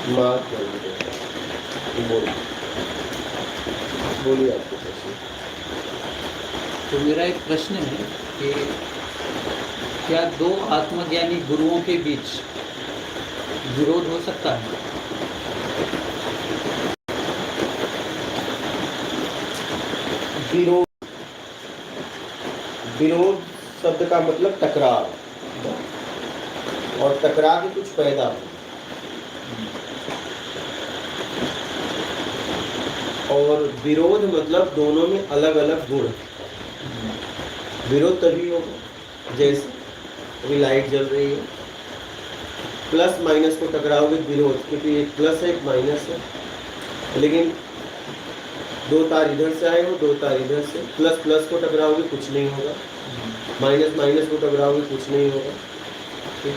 Mark बोलिए आपको प्रश्न। तो मेरा एक प्रश्न है कि क्या दो आत्मज्ञानी गुरुओं के बीच विरोध हो सकता है? विरोध, विरोध शब्द का मतलब टकराव, और टकरा के कुछ पैदा हो, और विरोध मतलब दोनों में अलग अलग गुण। विरोध तभी होगा जैसे अभी लाइट जल रही है, प्लस माइनस को टकराओगे विरोध, क्योंकि एक प्लस है एक माइनस है, लेकिन दो तार इधर से आए हो दो तार इधर से, प्लस प्लस को टकराओगे कुछ नहीं होगा, माइनस माइनस को टकराओगे कुछ नहीं होगा, ठीक?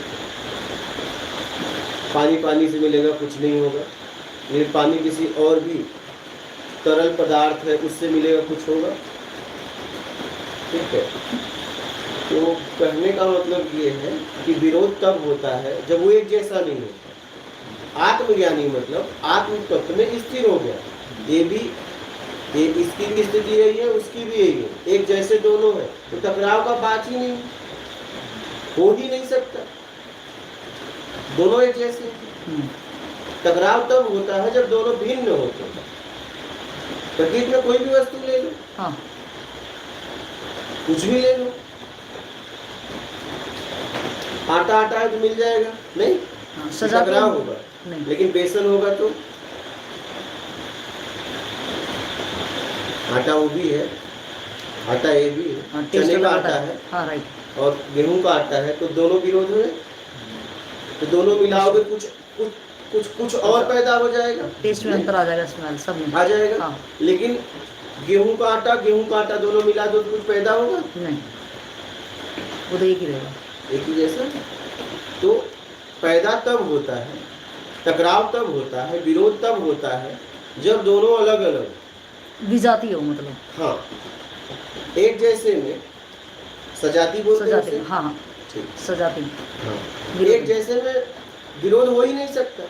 पानी पानी से मिलेगा कुछ नहीं होगा, लेकिन पानी किसी और भी तरल पदार्थ है उससे मिलेगा कुछ होगा, ठीक है। तो कहने का मतलब ये है कि विरोध तब होता है जब वो एक जैसा नहीं होता। आत्मज्ञानी मतलब आत्म तत्व में स्थिर हो गया, ये भी इसकी भी स्थिति यही है उसकी भी यही है, एक जैसे दोनों है, तो टकराव का बात ही नहीं, हो ही नहीं सकता, दोनों एक जैसे। टकराव तब होता है जब दोनों भिन्न होते हैं। प्रकृति में कोई भी वस्तु ले लो, हाँ, कुछ भी ले लो, आटा आटा है तो मिल जाएगा नहीं, हाँ, टकराव होगा नहीं। लेकिन बेसन होगा तो आटा वो भी है, आटा ये भी है, हाँ, चने का आटा है, हाँ, राइट, और गेहूं का आटा है, तो दोनों विरोध में, तो दोनों मिलाओगे कुछ कुछ कुछ कुछ और पैदा हो जाएगा, टेस्ट में अंतर आ जाएगा, स्मेल सब में आ जाएगा। हाँ। लेकिन गेहूं का आटा दोनों मिला दो तो कुछ पैदा होगा नहीं, वो तो एक ही रहेगा, एक ही जैसा। तो पैदा तब होता है, टकराव तब होता है, विरोध तब होता है जब दोनों अलग अलग, विजाती हो मतलब। हाँ, एक जैसे में सजाती बोलते हैं उसे? हाँ, ठीक, सजाती। हाँ, एक जैसे में विरोध हो ही नहीं सकता।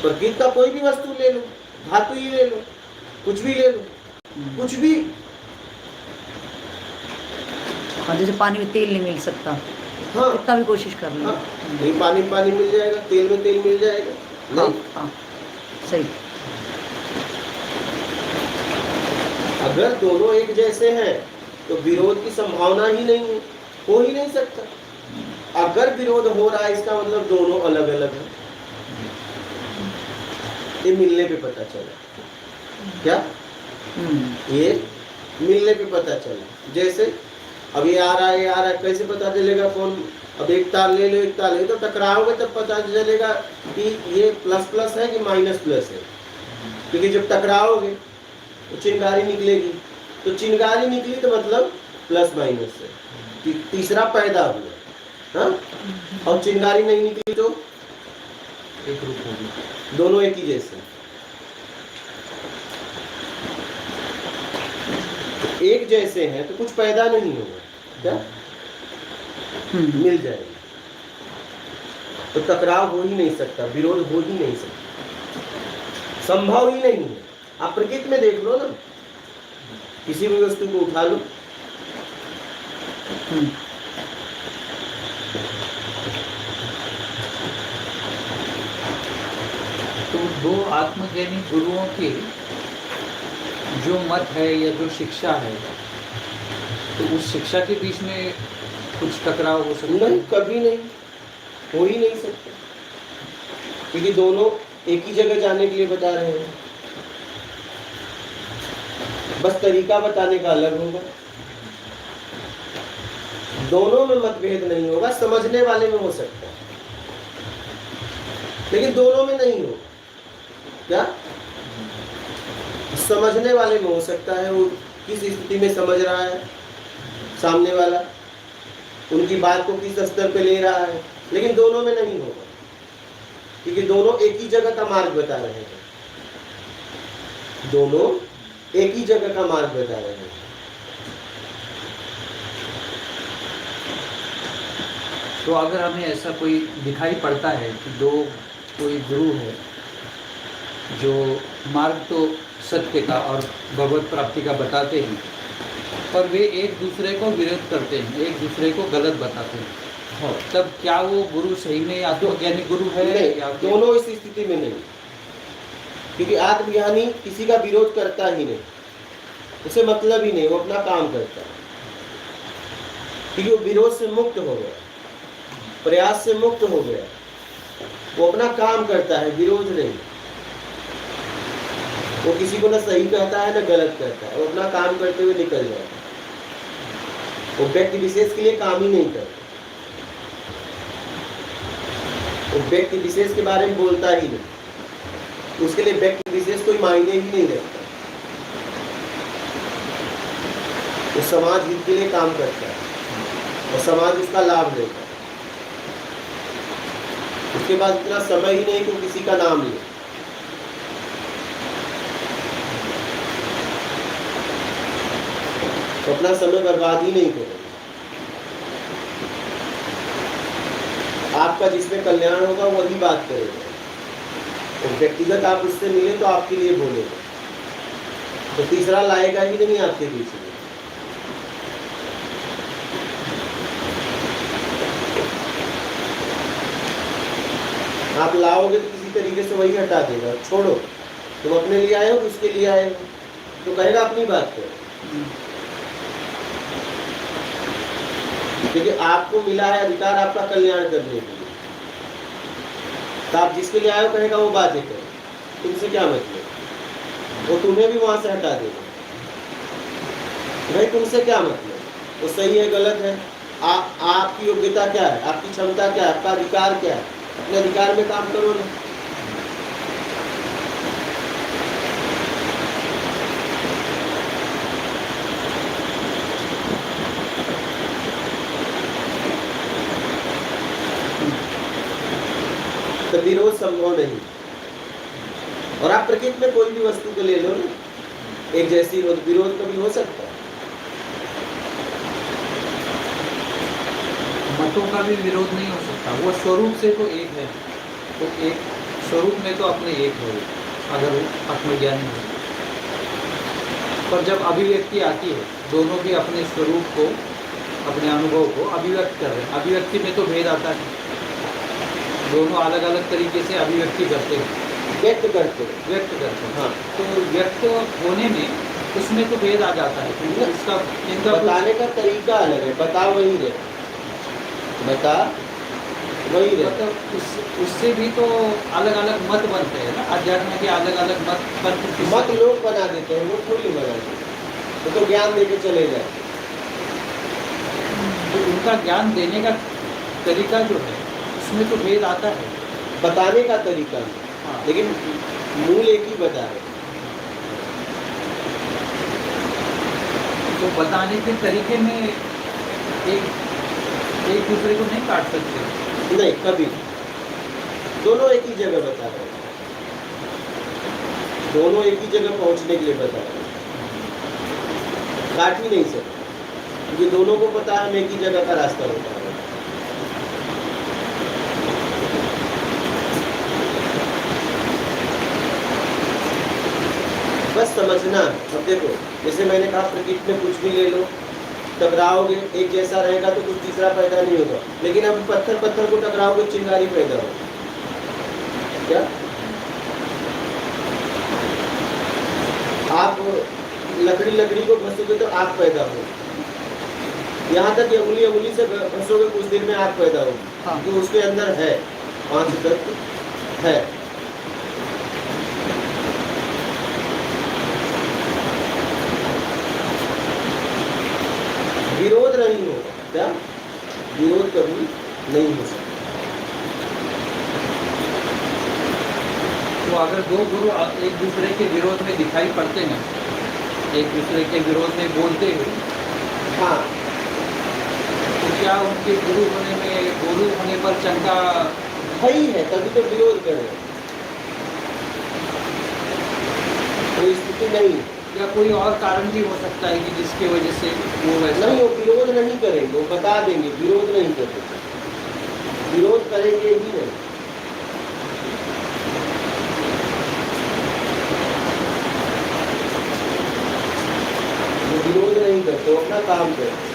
प्रकृति का कोई भी वस्तु ले लो, धातु ही ले लो, कुछ भी ले लो, कुछ भी। हाँ, जैसे पानी में तेल नहीं मिल सकता, हाँ, कितना भी कोशिश कर लो। हाँ, नहीं पानी में पानी मिल जाएगा, तेल में तेल मिल जाएगा, नहीं। हाँ, सही। अगर दोनों एक जैसे हैं तो विरोध की संभावना ही नहीं है, हो ही नहीं सकता। अगर विरोध हो रहा है इसका मतलब दोनों अलग अलग हैं, ये मिलने पे पता चला। क्या? ये मिलने पे पता चला। जैसे अब ये आ रहा है, ये आ रहा है, कैसे पता चलेगा कौन? अब एक तार ले लो, एक तार ले लो, तो टकराओगे तब पता चलेगा कि ये प्लस प्लस है कि माइनस प्लस है, क्योंकि जब टकराओगे तो चिंगारी निकलेगी, तो चिंगारी निकली तो मतलब प्लस माइनस है, तीसरा पैदा हुआ, हाँ? और चिंगारी नहीं निकली तो एक रूप होगी, दोनों एक ही जैसे। एक जैसे हैं तो कुछ पैदा नहीं होगा, क्या? मिल जाएगा, तो टकराव हो ही नहीं सकता, विरोध हो ही नहीं सकता, संभव ही नहीं है। आप प्रकृति में देख लो ना, किसी भी वस्तु को उठा लो, तो दो आत्मज्ञानी गुरुओं के जो मत है या जो शिक्षा है, तो उस शिक्षा के बीच में कुछ टकराव हो सकता है? नहीं, कभी नहीं, हो ही नहीं सकता, क्योंकि दोनों एक ही जगह जाने के लिए बता रहे हैं, बस तरीका बताने का अलग होगा। दोनों में मतभेद नहीं होगा, समझने वाले में हो सकता है, लेकिन दोनों में नहीं हो। क्या? समझने वाले में हो सकता है, वो किस स्थिति में समझ रहा है सामने वाला, उनकी बात को किस स्तर पे ले रहा है, लेकिन दोनों में नहीं होगा, क्योंकि दोनों एक ही जगह का मार्ग बता रहे हैं, दोनों एक ही जगह का मार्ग बता रहे हैं। तो अगर हमें ऐसा कोई दिखाई पड़ता है कि दो कोई गुरु है जो मार्ग तो सत्य का और भगवत प्राप्ति का बताते हैं, पर वे एक दूसरे को विरोध करते हैं, एक दूसरे को गलत बताते हैं, हाँ, तब क्या वो गुरु सही में आत्मज्ञानी गुरु है नहीं, या फिर- दोनों इस स्थिति में नहीं, क्योंकि आत्मज्ञानी किसी का विरोध करता ही नहीं, उसे मतलब ही नहीं, वो अपना काम करता है, क्योंकि वो विरोध से मुक्त हो गया, प्रयास से मुक्त हो गया, वो अपना काम करता है, विरोध नहीं। वो किसी को ना सही कहता है ना गलत कहता है, वो अपना काम करते हुए निकल जाता है, वो व्यक्ति विशेष के लिए काम ही नहीं करता, वो व्यक्ति विशेष के बारे में बोलता ही नहीं, उसके लिए व्यक्ति विशेष कोई मायने ही नहीं रखता, वो समाज हित के लिए काम करता है और समाज उसका लाभ लेता है। उसके बाद इतना समय ही नहीं कि वो किसी का नाम ले। तो अपना समय बर्बाद ही नहीं करेगा। आपका जिसमें कल्याण होगा वही बात करेगा, तो व्यक्तिगत आप उससे मिले तो आपके लिए बोलेगा, तो तीसरा लाएगा ही नहीं आपके बीच में। आप लाओगे तो किसी तरीके से वही हटा देगा, छोड़ो तुम अपने लिए आए हो उसके लिए आए हो, तो कहेगा अपनी बात करो, क्योंकि आपको मिला है अधिकार आपका कल्याण करने के लिए, तो आप जिसके लिए आए हो कहेगा वो बातें करो, तुमसे क्या मतलब, वो तुम्हें भी वहां से हटा देगा, भाई तुमसे क्या मतलब, वो सही है गलत है, आपकी योग्यता क्या है, आपकी क्षमता क्या है, आपका अधिकार क्या है, अपने अधिकार में काम करो ना। तो विरोध संभव नहीं, और आप प्रकृति में कोई भी वस्तु को ले लो ना, एक जैसी विरोध कभी हो सकता है। मतों का भी विरोध नहीं हो सकता, वो स्वरूप से तो एक है, तो एक स्वरूप में तो अपने एक है अगर वो आत्मज्ञानी है, पर जब अभिव्यक्ति आती है दोनों भी अपने स्वरूप को, अपने अनुभव को अभिव्यक्त कर रहे हैं, अभिव्यक्ति में तो भेद आता है, दोनों अलग अलग तरीके से अभिव्यक्ति करते हैं, व्यक्त करते हैं। हाँ, तो व्यक्त होने में उसमें तो भेद आ जाता है, क्योंकि उसका इनका बताने का तरीका अलग है, बता वही रहे, बता वही रहे, मतलब उससे भी तो अलग अलग मत बनते हैं ना, अध्यात्म के अलग अलग मत लोग बना देते हैं, वो थोड़ी बना देते हैं, वो तो ज्ञान देके चले जाए। तो उनका ज्ञान देने का तरीका जो है उसमें तो भेद आता है, बताने का तरीका है, हाँ। लेकिन मूल एक ही बता रहे। तो बताने के तरीके में एक दूसरे को नहीं काट सकते, नहीं कभी, दोनों एक ही जगह बता रहे हैं, दोनों एक ही जगह पहुंचने के लिए बता रहे हैं, काट ही नहीं सकते, क्योंकि दोनों को पता है हम एक ही जगह का रास्ता बता रहे हैं। बस समझना। अब देखो, जैसे मैंने कहा प्रकृति में कुछ भी ले लो, टकराओगे एक जैसा रहेगा तो कुछ तीसरा पैदा नहीं होगा, लेकिन अब पत्थर को टकराओगे चिंगारी पैदा होगी, क्या आप लकड़ी को घसोगे तो आग पैदा होगी, यहाँ तक अंगुली से घसोगे कुछ देर में आग पैदा होगी, हाँ। तो उसके अंदर है 5 तत्व है। विरोध नहीं होगा, क्या विरोध कभी नहीं हो सकता। तो अगर दो गुरु एक दूसरे के विरोध में दिखाई पड़ते हैं, एक दूसरे के विरोध में बोलते हैं, हाँ, तो क्या उनके गुरु होने पर शंका है ही है, तभी तो विरोध करें, कोई स्थिति नहीं, या कोई और कारण भी हो सकता है कि जिसकी वजह से वो वैसा नहीं, वो विरोध नहीं करेंगे, वो बता देंगे, विरोध नहीं करेंगे। विरोध करेंगे ही नहीं। वो विरोध नहीं करते, वो अपना काम करते।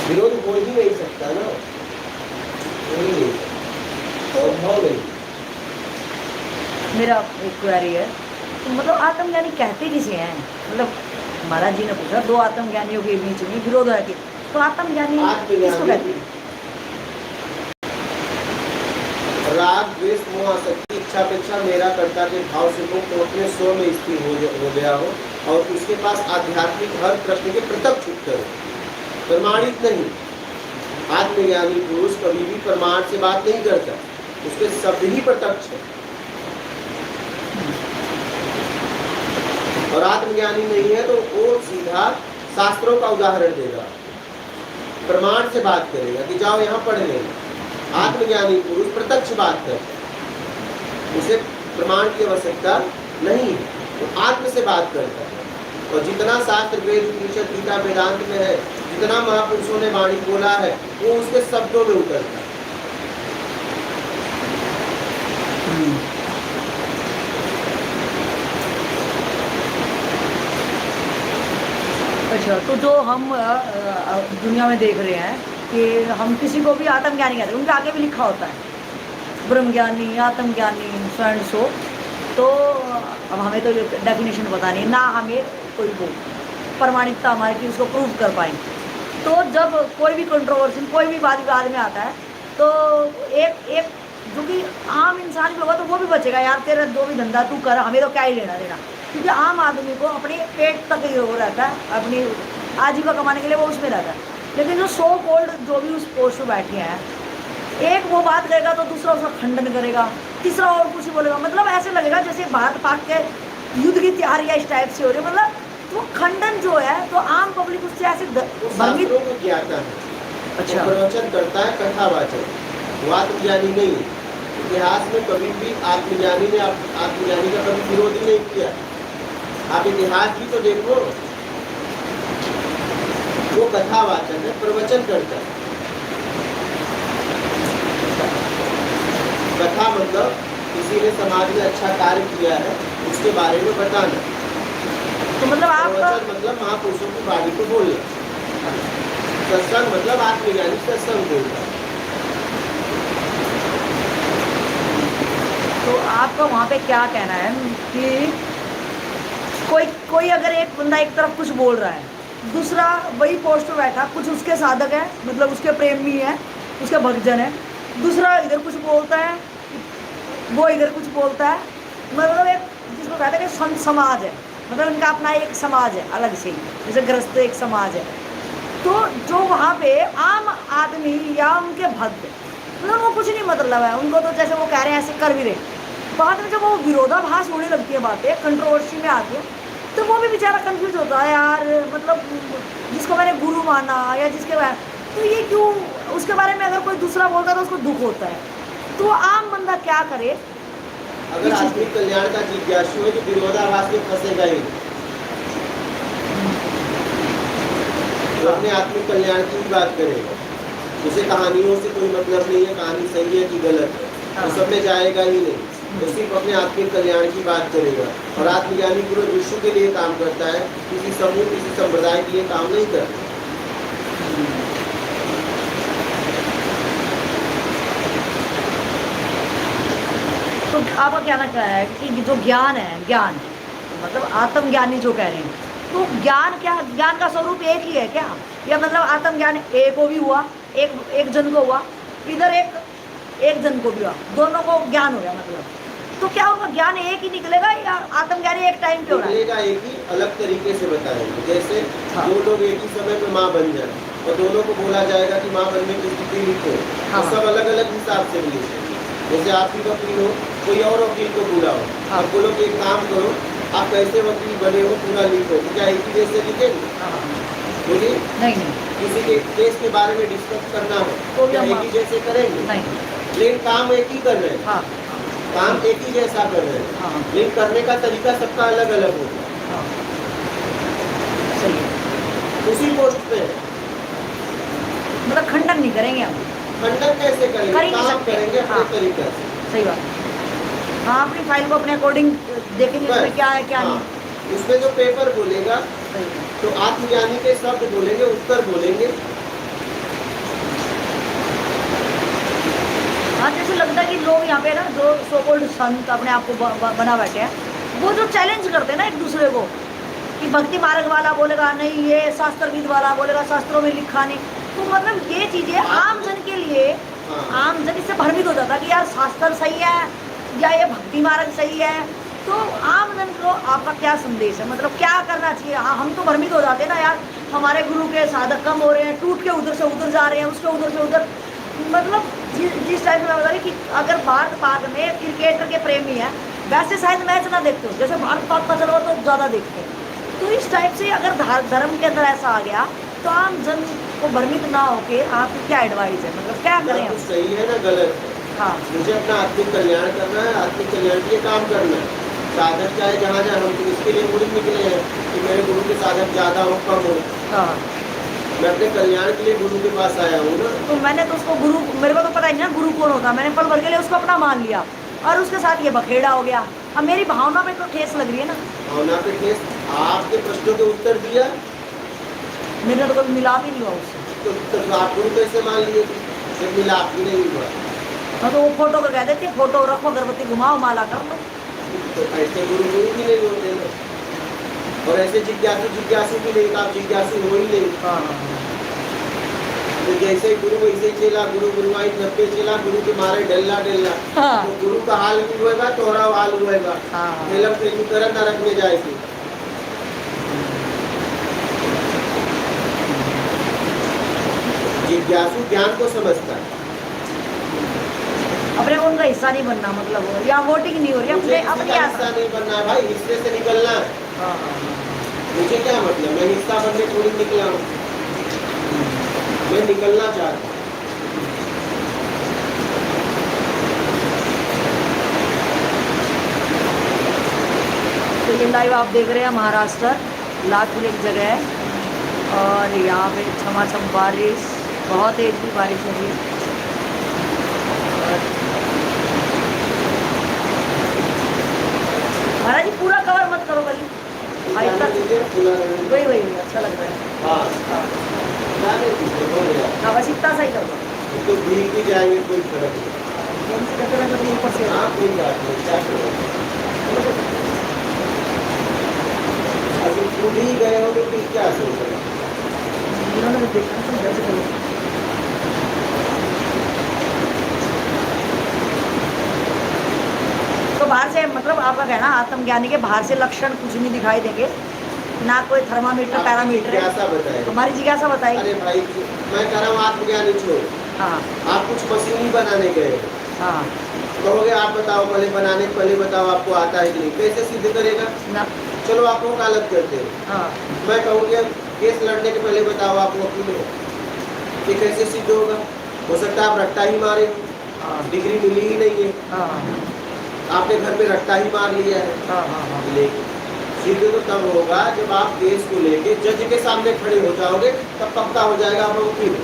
विरोध हो ही नहीं सकता ना, हो ही नहीं सकता, संभव नहीं। मेरा एक क्वेरी है, तो मतलब आत्मज्ञानी कहते किसे हैं? मतलब महाराज जी ने पूछा दो आत्मज्ञानियों के बीच में विरोध है कि, तो आत्मज्ञानी किसको कहते हैं? राग द्वेष मोह आसक्ति इच्छा अपेक्षा मेरा कर्ता के भाव से मुक्त अपने स्व में स्थिर हो गया हो और उसके पास आध्यात्मिक हर प्रश्न के प्रत्यक्ष उत्तर हो, प्रमाणित नहीं। आत्मज्ञानी पुरुष कभी भी प्रमाण से बात नहीं करता, उसके शब्द ही प्रत्यक्ष है। और आत्मज्ञानी नहीं है तो वो सीधा शास्त्रों का उदाहरण देगा, प्रमाण से बात करेगा कि जाओ यहाँ पढ़ लेना। आत्मज्ञानी पुरुष प्रत्यक्ष बात करता है, उसे प्रमाण की आवश्यकता नहीं है, वो आत्म से बात करता है। और जितना शास्त्र वेद उपनिषद गीता वेदांत में है, जितना महापुरुषों ने वाणी बोला है, वो उसके शब्दों में उतरता है। अच्छा, तो जो हम दुनिया में देख रहे हैं कि हम किसी को भी आत्मज्ञानी कहते हैं, उनके आगे भी लिखा होता है ब्रह्मज्ञानी, आत्मज्ञानी, स्वयं सो। तो अब हमें तो डेफिनेशन पता नहीं, ना हमें कोई वो प्रमाणिकता हमारी कि उसको प्रूव कर पाएँ। तो जब कोई भी कंट्रोवर्सी, कोई भी वाद विवाद में आता है, तो एक जो कि आम इंसान भी होगा तो वो भी बचेगा, यार तेरा जो भी धंधा तू कर, हमें तो क्या ही लेना देना। क्योंकि आम आदमी को अपने पेट तक ही वो रहता है, अपनी आजीविका कमाने के लिए वो उसमें रहता है। लेकिन जो सो कॉल्ड जो भी उस पोस्ट पर बैठे हैं, एक वो बात करेगा तो दूसरा उसका खंडन करेगा, तीसरा और कुछ बोलेगा। मतलब ऐसे लगेगा जैसे भारत पाक के युद्ध की तैयारियां इस टाइप से हो रही है। मतलब वो खंडन जो है, तो आम पब्लिक उससे ऐसे भ्रमित को ज्ञाता है। अच्छा, प्रवचन करता है, कथावाचक, वो आत्मज्ञानी नहीं। इतिहास में कभी भी आत्मज्ञानी ने आत्मज्ञानी का कभी विरोध ही नहीं किया। आप इतिहास भी तो देखो, वो कथावाचक है, प्रवचन करता है। कथा मतलब किसी ने समाज में अच्छा कार्य किया है उसके बारे में बताना। तो मतलब आप प्रवचन मतलब महापुरुषों की वाणी को बोलना। सत्संग मतलब आत्मज्ञानी सत्संग बोलना। तो आपका वहाँ पे क्या कहना है कि कोई अगर एक बंदा एक तरफ कुछ बोल रहा है, दूसरा वही पोस्ट पे बैठा, कुछ उसके साधक है, मतलब उसके प्रेमी है, उसके भक्तजन है, दूसरा इधर कुछ बोलता है, वो इधर कुछ बोलता है। मतलब एक जिसको कहते हैं कि संत समाज है, मतलब उनका अपना एक समाज है अलग से, जैसे गृहस्थ एक समाज है। तो जो वहाँ पे आम आदमी या उनके भक्त, मतलब वो कुछ नहीं मतलब है उनको, तो जैसे वो कह रहे हैं ऐसे कर भी रहे, बाद में जब वो विरोधाभास होने लगती है, बातें कंट्रोवर्सी में आती है, तो वो भी बेचारा कंफ्यूज होता है, यार मतलब जिसको मैंने गुरु माना या जिसके बारे, तो ये क्यों, उसके बारे में अगर कोई दूसरा बोलता है तो उसको दुख होता है। तो आम बंदा क्या करे? अगर आदमी कल्याण का जिज्ञासु है तो विरोधाभास में फंसेगा ही। तो अपने आत्मिक कल्याण की बात करेगा, उसे कहानियों से कोई मतलब नहीं है, कहानी सही है कि गलत है, तो सब में जाएगा ही नहीं। तो सिर्फ अपने आत्मिक कल्याण की बात करेगा। और आत्मज्ञानी पूरे विश्व के लिए काम करता है, किसी समूह किसी संप्रदाय के लिए काम नहीं करता। तो आपका कहना क्या है कि जो ज्ञान है, ज्ञान मतलब आत्मज्ञानी जो कह रहे हैं, तो ज्ञान क्या, ज्ञान का स्वरूप एक ही है क्या? या मतलब आत्मज्ञान एक को भी हुआ, एक जन को हुआ, इधर एक जन को भी हुआ, दोनों को ज्ञान हो गया। मतलब तो क्या उनका ज्ञान एक ही निकलेगा या आत्मज्ञानी एक टाइम पे हो रहा है? निकलेगा एक ही, अलग तरीके से बताएंगे। जैसे दो लोग एक ही समय पे माँ बन जाए और दोनों को बोला जाएगा कि माँ बनने की स्थिति लिखो, तो सब अलग अलग हिसाब से लिखेंगे। जैसे आपकी वकील हो, कोई और वकील को बुलाओ, आप बोलो कि एक काम करो, आप कैसे वकील बने हो पूरा लिखो, तो क्या एक ही जैसे लिखेंगे? बोलिए नहीं, किसी के केस के बारे में डिस्कस करना हो तो क्या एक ही जैसे करेंगे? नहीं, लेकिन काम एक ही कर रहे हैं। काम एक ही जैसा कर रहे हैं, हाँ लेकिन करने का तरीका सबका अलग अलग होगा। हाँ सही है। उसी पोस्ट पे है। मतलब खंडन नहीं करेंगे हम, खंडन कैसे कर करेंगे, ही नहीं काम सकते। करेंगे अपने हाँ। तरीका से। सही बात। हाँ अपनी फाइल को अपने अकॉर्डिंग देखेंगे बस, उसमें क्या है क्या हाँ, नहीं। उसमें जो पेपर बोलेगा सही है। तो आत्मज्ञानी के शब्द बोलेंगे, उत्तर बोलेंगे। हाँ जैसे लगता है कि लोग यहाँ पे ना जो सो कॉल्ड संत अपने आप को बना बैठे हैं, वो जो चैलेंज करते हैं ना एक दूसरे को, कि भक्ति मार्ग वाला बोलेगा नहीं, ये शास्त्रविद वाला बोलेगा शास्त्रों में लिखा नहीं, तो मतलब ये चीजें आम जन के लिए, हाँ। आम जन इससे भ्रमित हो जाता है कि यार शास्त्र सही है या ये भक्ति मार्ग सही है। तो आम जन को आपका क्या संदेश है, मतलब क्या करना चाहिए। हाँ हम तो भ्रमित हो जाते हैं ना यार, हमारे गुरु के साधक कम हो रहे हैं, टूट के उधर से उधर जा रहे हैं, उसके उधर से उधर, मतलब जिस टाइप में लगा कि अगर भारत पाक में क्रिकेटर के प्रेमी है, वैसे शायद मैच ना देखते हो, जैसे भारत पाक का चलो तो ज़्यादा देखते हैं। तो इस टाइप से अगर धर्म के अंदर ऐसा आ गया तो आम जन को भ्रमित ना होके आपकी क्या एडवाइस है, मतलब क्या करें ना हम। कुछ सही है ना गलत है। हाँ मुझे अपना आत्मिक कल्याण करना है, आत्मिक कल्याण के लिए काम करना है। साधक चाहे जहाँ जहाँ, हम तो इसके लिए मुड़ी निकले हैं कि मेरे गुरु के साधक ज़्यादा हो कम हो, हाँ। मैं अपने कल्याण के लिए गुरु के पास आया हूँ ना। तो मैंने तो उसको गुरु, मेरे को तो पता ही नहीं ना गुरु कौन होता, मैंने पल भर के लिए उसको अपना मान लिया और उसके साथ ये बखेड़ा हो गया। अब मेरी भावना पे तो ठेस लग रही है ना। भावना पे ठेस, आपके प्रश्नों के उत्तर दिया मेरा तो कभी मिलाप ही नहीं हुआ उससे। तो आप गुरु कैसे मान लिए थे जब मिलाप ही नहीं हुआ। हाँ तो वो फोटो को कह देते हैं, फोटो रखो, अगरबत्ती घुमाओ, माला कर लो। तो ऐसे गुरु भी नहीं होते ना, और ऐसे जिज्ञासु भी नहीं, आप जिज्ञासु हो ही नहीं। हाँ तो जैसे गुरु वैसे ही चेला, गुरु गुरुआई 90 चेला, गुरु के मारे डल्ला डल्ला। हाँ। तो गुरु का हाल भी होएगा, तोहरा हाल होएगा। हाँ। फिल्म फिल्म करन नरक में जाएगी। जिज्ञासु ज्ञान को समझता है। अपने को उनका हिस्सा नहीं बनना, मतलब या वोटिंग नहीं हो रही मुझे अपने किसी अपनी का आत्मा। हिस्सा नहीं बनना है भाई, हिस्से से निकलना है। हाँ, हाँ, मुझे क्या मतलब, मैं हिस्सा बनने थोड़ी निकला हूँ, मैं निकलना चाहता हूँ। तो ये लाइव आप देख रहे हैं महाराष्ट्र लातूर एक जगह है और यहाँ पे छमाछम बारिश, बहुत तेज भी बारिश हो रही है। महाराज जी पूरा कवर मत करो कल, वही वही अच्छा लग रहा है। हाँ, हाँ बस इतना सही कर दो। तो भीग भी जाएंगे, कोई फर्क नहीं। ऊपर से हाँ कोई बात नहीं, क्या करें। अभी खुद ही गए हो तो फिर क्या सोच रहे हैं? इन्होंने तो देखा तो जैसे करो। तो बाहर से मतलब आपका कहना आत्मज्ञानी के बाहर से लक्षण कुछ नहीं दिखाई देंगे, ना कोई थर्मामीटर पैरामीटर। जिज्ञासा बताए, हमारी जिज्ञासा बताएगी। अरे भाई मैं कह रहा हूँ आत्मज्ञानी छोड़, हाँ आप कुछ मशीन ही बनाने गए, हाँ कहोगे आप बताओ पहले, बनाने पहले बताओ आपको आता है कि नहीं, कैसे सिद्ध करेगा। ना चलो आप लोग गलत करते हो, हाँ मैं कहूँगी अब केस लड़ने के पहले बताओ आप वकील हो, ये कैसे सिद्ध होगा। हो सकता है आप रट्टा ही मारे हो, हाँ डिग्री मिली ही नहीं है, हाँ आपने घर में रट्टा ही मार लिया है। हाँ हाँ हाँ। लेकिन सिद्ध तो तब होगा जब आप केस को लेके जज के सामने खड़े हो जाओगे, तब पक्का हो जाएगा आप वकील हो।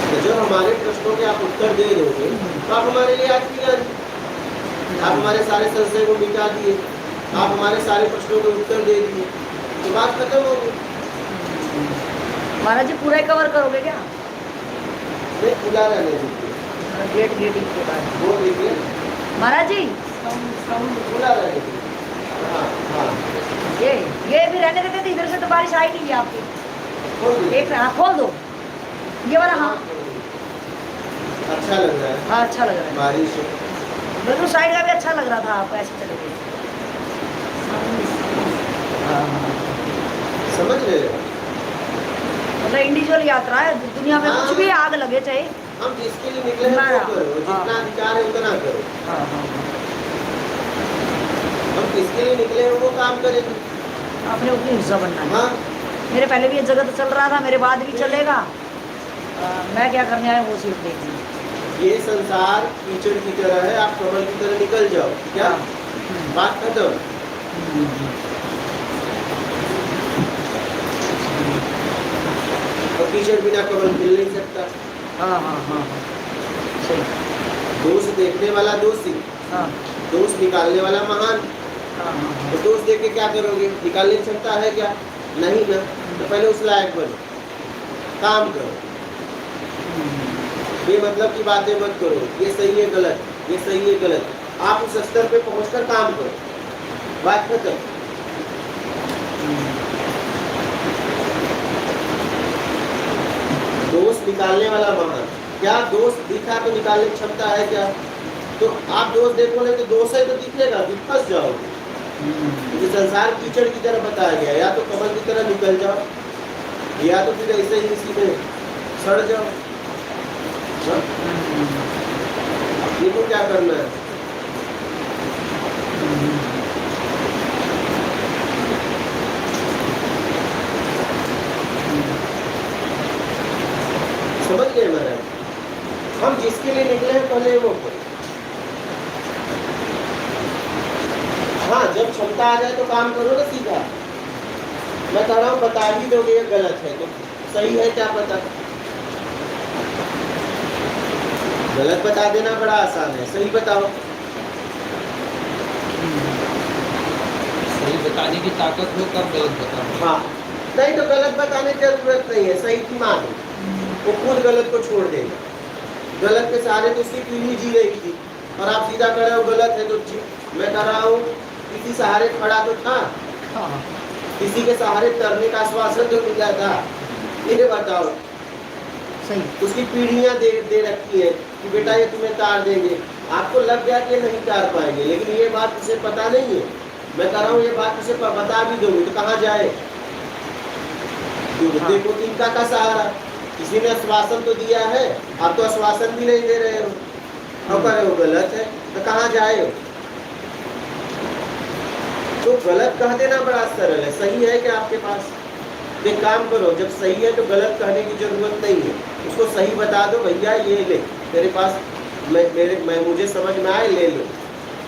तो जब हमारे प्रश्नों के आप उत्तर दे दोगे तो आप हमारे लिए आत्मज्ञानी, आप हमारे सारे संशय को मिटा दिए, आप हमारे सारे प्रश्नों के उत्तर दे दिए, तो बात खत्म हो गई। महाराज जी पूरा ही कवर करोगे क्या? नहीं, खुला रहने दीजिए, गेट गेटिंग के बाद वो देखिए महाराज जी खुला रहने दीजिए। हाँ हाँ, ये भी रहने देते थे, इधर से तो बारिश आई नहीं है आपकी। खोल दीजिए। एक हाँ खोल दो ये वाला। हाँ अच्छा लग रहा है, हाँ अच्छा लग रहा है। बारिश है। बिल्कुल साइड का भी अच्छा लग रहा था आपको, ऐसे चले गए। समझ रहे हो? मतलब इंडिविजुअल यात्रा है, दुनिया में कुछ भी आग लगे चाहे। हम जिसके लिए निकले हैं वो करो, जितना अधिकार है उतना करो। हाँ हाँ हम किसके लिए निकले हैं वो काम करेंगे। आपने अपनी हिस्सा बनना है। हाँ, मेरे पहले भी ये जगत चल रहा था, मेरे बाद भी चलेगा। मैं क्या करने आया वो सिर्फ देखना। ये संसार कीचड़ की तरह है, आप कमल की तरह निकल जाओ। क्या बात खत्म। और कीचड़ बिना कमल खिल नहीं सकता। हाँ हाँ हाँ हाँ सही। दोष देखने वाला दोषी, हाँ दोष निकालने वाला महान। हाँ हाँ तो दोष देख के क्या करोगे? निकालने की क्षमता है क्या? नहीं ना। तो पहले उस लायक बनो, काम करो, बेमतलब की बातें मत करो। ये सही है गलत, ये सही है गलत। आप उस स्तर पे पहुंचकर काम करो, बात खत्म। दोष निकालने वाला महान। क्या दोष दिखा तो निकालने की क्षमता है क्या? तो आप दोष देखोगे तो दोष है तो दिखेगा, फिर फंस जाओगे। क्योंकि संसार कीचड़ की तरह बताया गया, या तो कमल की तरह निकल जाओ, या तो फिर ऐसे ही इसी में सड़ जाओ। हाँ? ये तो क्या करना है? समझ गए महाराज? हम जिसके लिए निकले हैं पहले वो करें। हाँ, जब क्षमता आ जाए तो काम करो ना सीधा। मैं कह रहा हूँ बता ही दोगे ये गलत है तो सही है क्या पता? गलत बता देना बड़ा आसान है, सही बताओ। सही बताने की ताकत हो तब गलत बताओ। हाँ, नहीं तो गलत बताने की जरूरत नहीं है, सही की मान वो खुद गलत को छोड़ देगा। गलत के सहारे तो उसकी पीढ़ी जी रही थी और आप सीधा कह रहे हो गलत है तो मैं कह रहा हूँ किसी सहारे खड़ा तो था, हाँ किसी के सहारे तरने का आश्वासन तो मिला था। ये बताओ, सही। उसकी पीढ़ियां दे रखी है कि बेटा ये तुम्हें तार देंगे, आपको लग गया कि नहीं तार पाएंगे, लेकिन ये बात उसे पता नहीं है। मैं कह रहा हूँ ये बात उसे बता भी दोगे तो कहाँ जाए? हाँ। देखो इनका का सहारा, किसी ने आश्वासन तो दिया है, आप तो आश्वासन भी नहीं दे रहे हो और कह रहे हो गलत है, तो कहाँ जाए? तो गलत कह देना बड़ा सरल है, सही है कि आपके पास? एक काम करो, जब सही है तो गलत कहने की जरूरत नहीं है, उसको सही बता दो, भैया ये ले तेरे पास, मैं मुझे समझ में आए ले लो।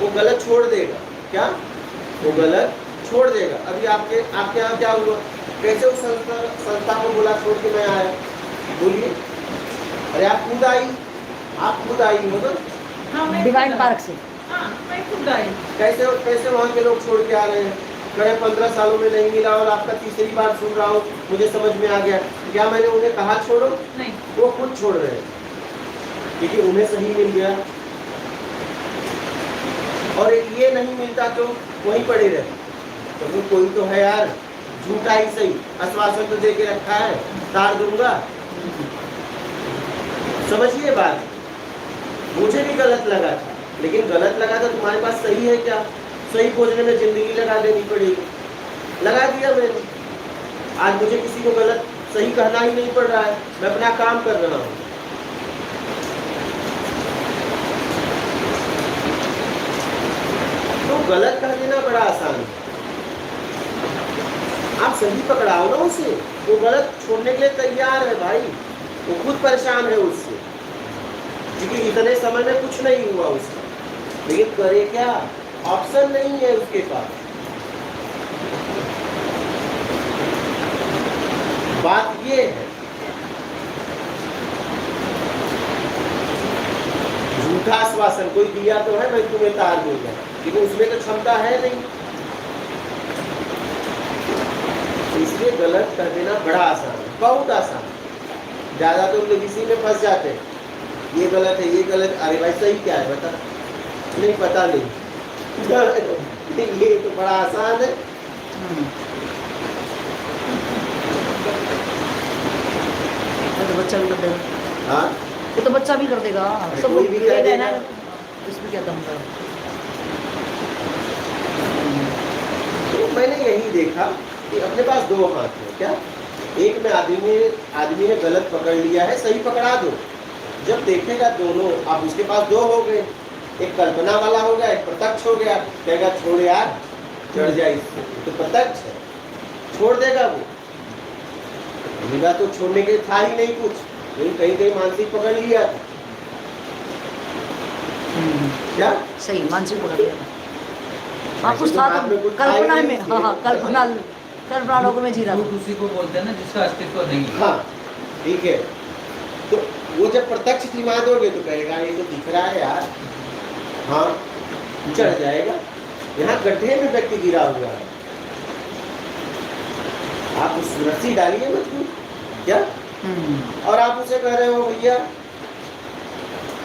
वो गलत छोड़ देगा। क्या? वो गलत छोड़ देगा। अभी आपके यहाँ क्या हुआ? कैसे उस संस्था को बोला छोड़ के मैं आया? बोलिए। अरे आप खुद आई हो ना? हाँ, डिवाइन पार्क से। हाँ, मैं खुद आई। कैसे वहाँ के लोग छोड़ के आ रहे हैं? कहे 15 सालों में नहीं मिला और आपका तीसरी बार सुन रहा हूँ, मुझे समझ में आ गया। क्या मैंने उन्हें कहा छोड़ो? नहीं, वो खुद छोड़ रहे हैं क्योंकि उन्हें सही मिल गया और ये नहीं मिलता तो वहीं पड़े रहे। तो वो कोई तो है यार, झूठा ही सही, आश्वासन तो दे के रखा है, तार दूंगा। समझिए बात, मुझे भी गलत लगा था, लेकिन गलत लगा था तुम्हारे पास सही है क्या? सही खोजने में जिंदगी लगा देनी पड़ेगी, लगा दिया मैंने। आज मुझे किसी को गलत सही कहना ही नहीं पड़ रहा है, मैं अपना काम कर रहा हूँ। तो गलत कह देना बड़ा आसान है, आप सही पकड़ाओ ना उसे। वो गलत छोड़ने के लिए तैयार है भाई, वो खुद परेशान है उससे, क्योंकि इतने समय में कुछ नहीं हुआ उसका, लेकिन करे क्या? ऑप्शन नहीं है उसके पास। बात ये है, झूठा आश्वासन कोई दिया तो है मैं तुम्हें तार दूंगा, लेकिन उसमें तो क्षमता है नहीं, इसलिए गलत कर देना बड़ा आसान है, बहुत आसान। ज्यादा तो लोग इसी में फंस जाते हैं, ये गलत है, ये गलत। अरे भाई सही क्या है बता? नहीं पता नहीं। ये तो बड़ा आसान है। तो बच्चा भी कर देगा। हाँ, ये तो बच्चा भी कर देगा, अरे सब कोई भी कर देगा। इसमें क्या दम है? तो मैंने यही देखा कि अपने पास दो हाथ है। क्या? एक में आदमी ने गलत पकड़ लिया है, सही पकड़ा दो। जब देखेगा दोनों, अब उसके पास दो हो गए, एक कल्पना वाला हो गया, एक प्रत्यक्ष हो गया। कहेगा छोड़ यार, चढ़ जाए इससे, तो प्रत्यक्ष है, छोड़ देगा वो। मिला तो छोड़ने के था ही नहीं कुछ, नहीं कहीं कहीं मानसिक पकड़ लिया था। क्या सही मानसिक पकड़ लिया। हाँ ऐसे कुछ तो था बाद तो में कुछ कल्पना आएगा में, ही हाँ हाँ नहीं। कल्पना लोगों में जी रहा भूत था। उसी को बोलते हैं ना जिसका अस्तित्व नहीं है। हाँ ठीक है, तो वो जब प्रत्यक्ष दिमाग दोगे तो कहेगा ये तो दिख रहा है यार, हाँ चढ़ जाएगा। यहाँ गड्ढे में व्यक्ति गिरा हुआ है, आप उस रस्सी डालिए मत क्या, और आप उसे कह रहे हो भैया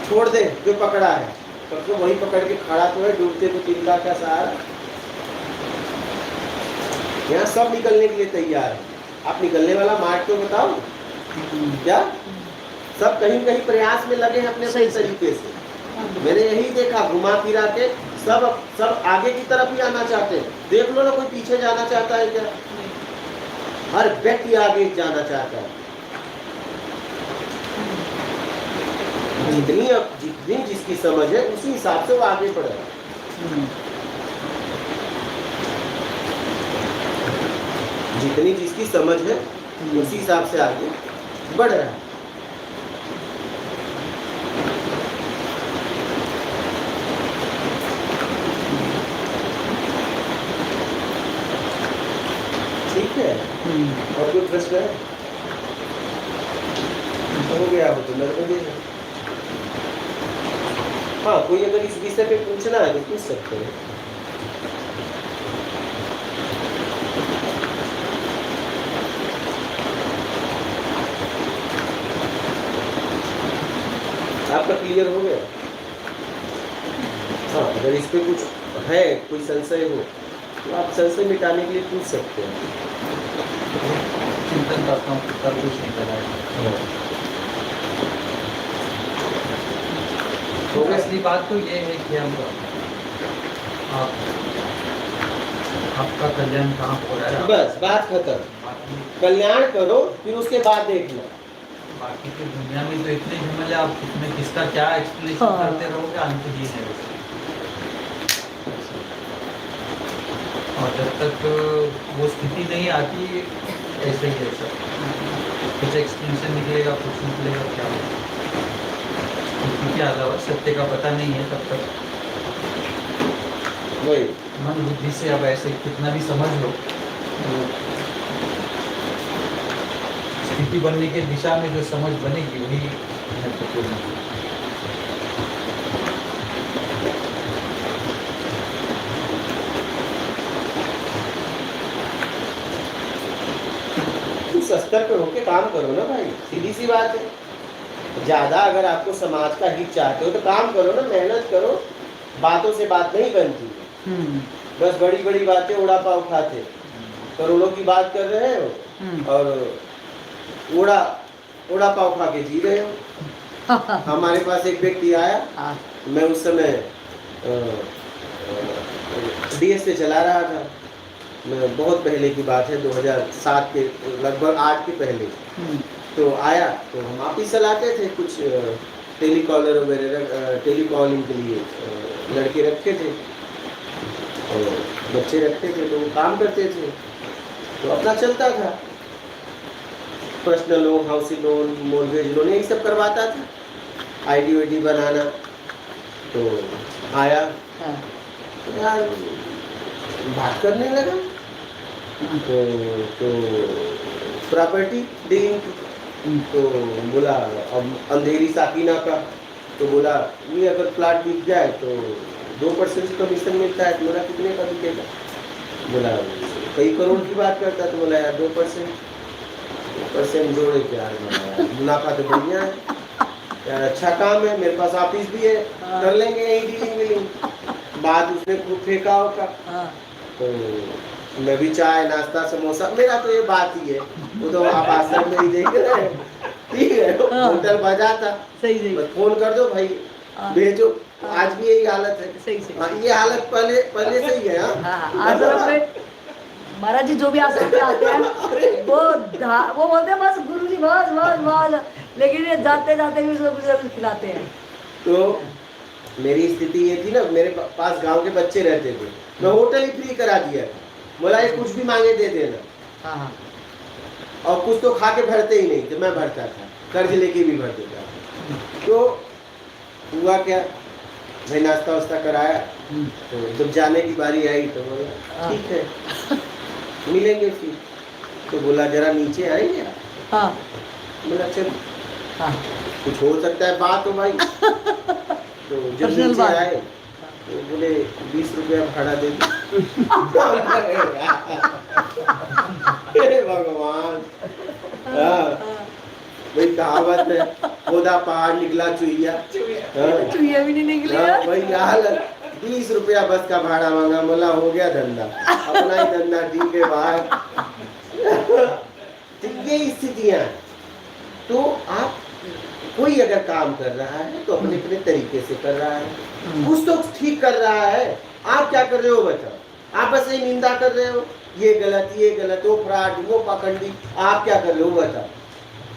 छोड़ दे जो पकड़ा है, पर तो वही पकड़ के खड़ा तो है, डूबते तो तिनका का सहारा। यहाँ सब निकलने के लिए तैयार है, आप निकलने वाला मार्ग तो बताओ। क्या सब कहीं कहीं प्रयास में लगे हैं अपने सही तरीके से। मैंने यही देखा घुमा फिरा के सब आगे की तरफ ही आना चाहते हैं। देख लो ना कोई पीछे जाना चाहता है क्या? हर व्यक्ति आगे जाना चाहता है। जितनी जिसकी समझ है उसी हिसाब से वो आगे बढ़े। जितनी जिसकी समझ है उसी हिसाब से आगे बढ़ रहा है। ठीक है, और कोई प्रश्न है? हो गया हो तो लगभग। हाँ कोई अगर इस विषय पे पूछना है तो पूछ सकते हैं। आपका क्लियर हो गया? हाँ अगर इस पे कुछ है, कोई संशय हो तो आप संशय मिटाने के लिए पूछ सकते हैं। चिंतन करता हूँ कर कुछ नहीं कर रहा है। तो असली बात तो ये है कि हम आपका कल्याण कहाँ हो रहा है, बस बात खत्म। कल्याण करो फिर उसके बाद देखना। बाकी की दुनिया में तो इतने झमेले, आप इसमें किसका क्या एक्सप्लेनेशन हाँ। करते रहोगे, अंत ही है उसका। और जब तक वो स्थिति नहीं आती ऐसे ही ऐसा कुछ एक्सप्लेनेशन निकलेगा, कुछ निकलेगा, क्या होगा के अलावा सत्य का पता नहीं है तब तक वही मन बुद्धि से अब ऐसे कितना भी समझ लो, स्थिति बनने के दिशा में जो समझ बनेगी वही महत्वपूर्ण है। उस स्तर पे होके काम करो ना भाई, सीधी सी बात है। ज्यादा अगर आपको समाज का हित चाहते हो तो काम करो ना, मेहनत करो। बातों से बात नहीं बनती है, बस बड़ी बड़ी बातें उड़ा पाव खाते, करोड़ों की बात कर रहे हो और उड़ा पाव खा के जी रहे हो। हमारे पास एक व्यक्ति आया, मैं उस समय डीएस से चला रहा था, मैं बहुत पहले की बात है, 2007 के लगभग 8 के पहले। तो आया तो हम आप ही चलाते थे, कुछ टेलीकॉलर वगैरह टेलीकॉलिंग के लिए लड़के रखे थे और बच्चे रखे थे, तो वो काम करते थे, तो अपना चलता था। Personal loan, housing loan, mortgage loan यही सब करवाता था, आईडी वाईडी बनाना। तो आया तो यार बात करने लगा, तो प्रॉपर्टी डीलिंग, तो बोला अब अंधेरी साकिना का, तो बोला ये अगर प्लाट बिक जाए तो 2% कमीशन मिलता है, तो बोला कितने का बिकेगा? बोला कई करोड़ की बात करता, तो बोला यार 2% जोड़े क्या यार, मुनाफा तो बढ़िया है यार, अच्छा काम है, मेरे पास ऑफिस भी है, कर लेंगे यही डीलिंग विलिंग। बाद उसने खूब फेंका होगा, तो मैं भी चाय नाश्ता समोसा, मेरा तो ये बात ही है, वो तो आप आश्रम में ही देख रहे हैं, ठीक है। होटल बजा था, सही फोन कर दो भाई भेजो, आज भी यही हालत है। सही ये हालत पहले से ही है। आश्रम में महाराज जी जो भी आश्रम में आते हैं वो बोलते हैं बस गुरु जी बस, लेकिन ये जाते जाते भी सब खिलाते हैं। तो मेरी स्थिति ये थी ना, मेरे पास गांव के बच्चे रहते थे, मैं होटल ही फ्री करा दिया, बोला ये कुछ भी मांगे दे देना, और कुछ तो खा के भरते ही नहीं थे, मैं भरता था। कर्ज लेके भी भर देता है। तो हुआ क्या, भाई नाश्ता वास्ता कराया, तो जब जाने की बारी आई तो बोला ठीक है मिलेंगे फिर। तो बोला जरा नीचे आएंगे आप? हाँ बोला चल हाँ कुछ हो सकता है बात हो भाई। तो जब Personal नीचे बात। आए तो बोले 20 रुपया भाड़ा दे दो। हे भगवान, हाँ वही कहावत है, पौधा पहाड़ निकला चुहिया। हाँ, चुहिया भी नहीं निकली हाँ, यार। वही हालत। 20 रुपया बस का भाड़ा मांगा, बोला हो गया धंधा, अपना ही धंधा ठीक है भाई। तो ये स्थितियां हैं। तो आप कोई अगर काम कर रहा है तो अपने अपने तरीके से कर रहा है, कुछ तो ठीक कर रहा है। आप क्या कर रहे हो बताओ? आप बस ये निंदा कर रहे हो, ये गलत, वो फ्रॉड, वो पाखंडी। आप क्या कर रहे हो बताओ?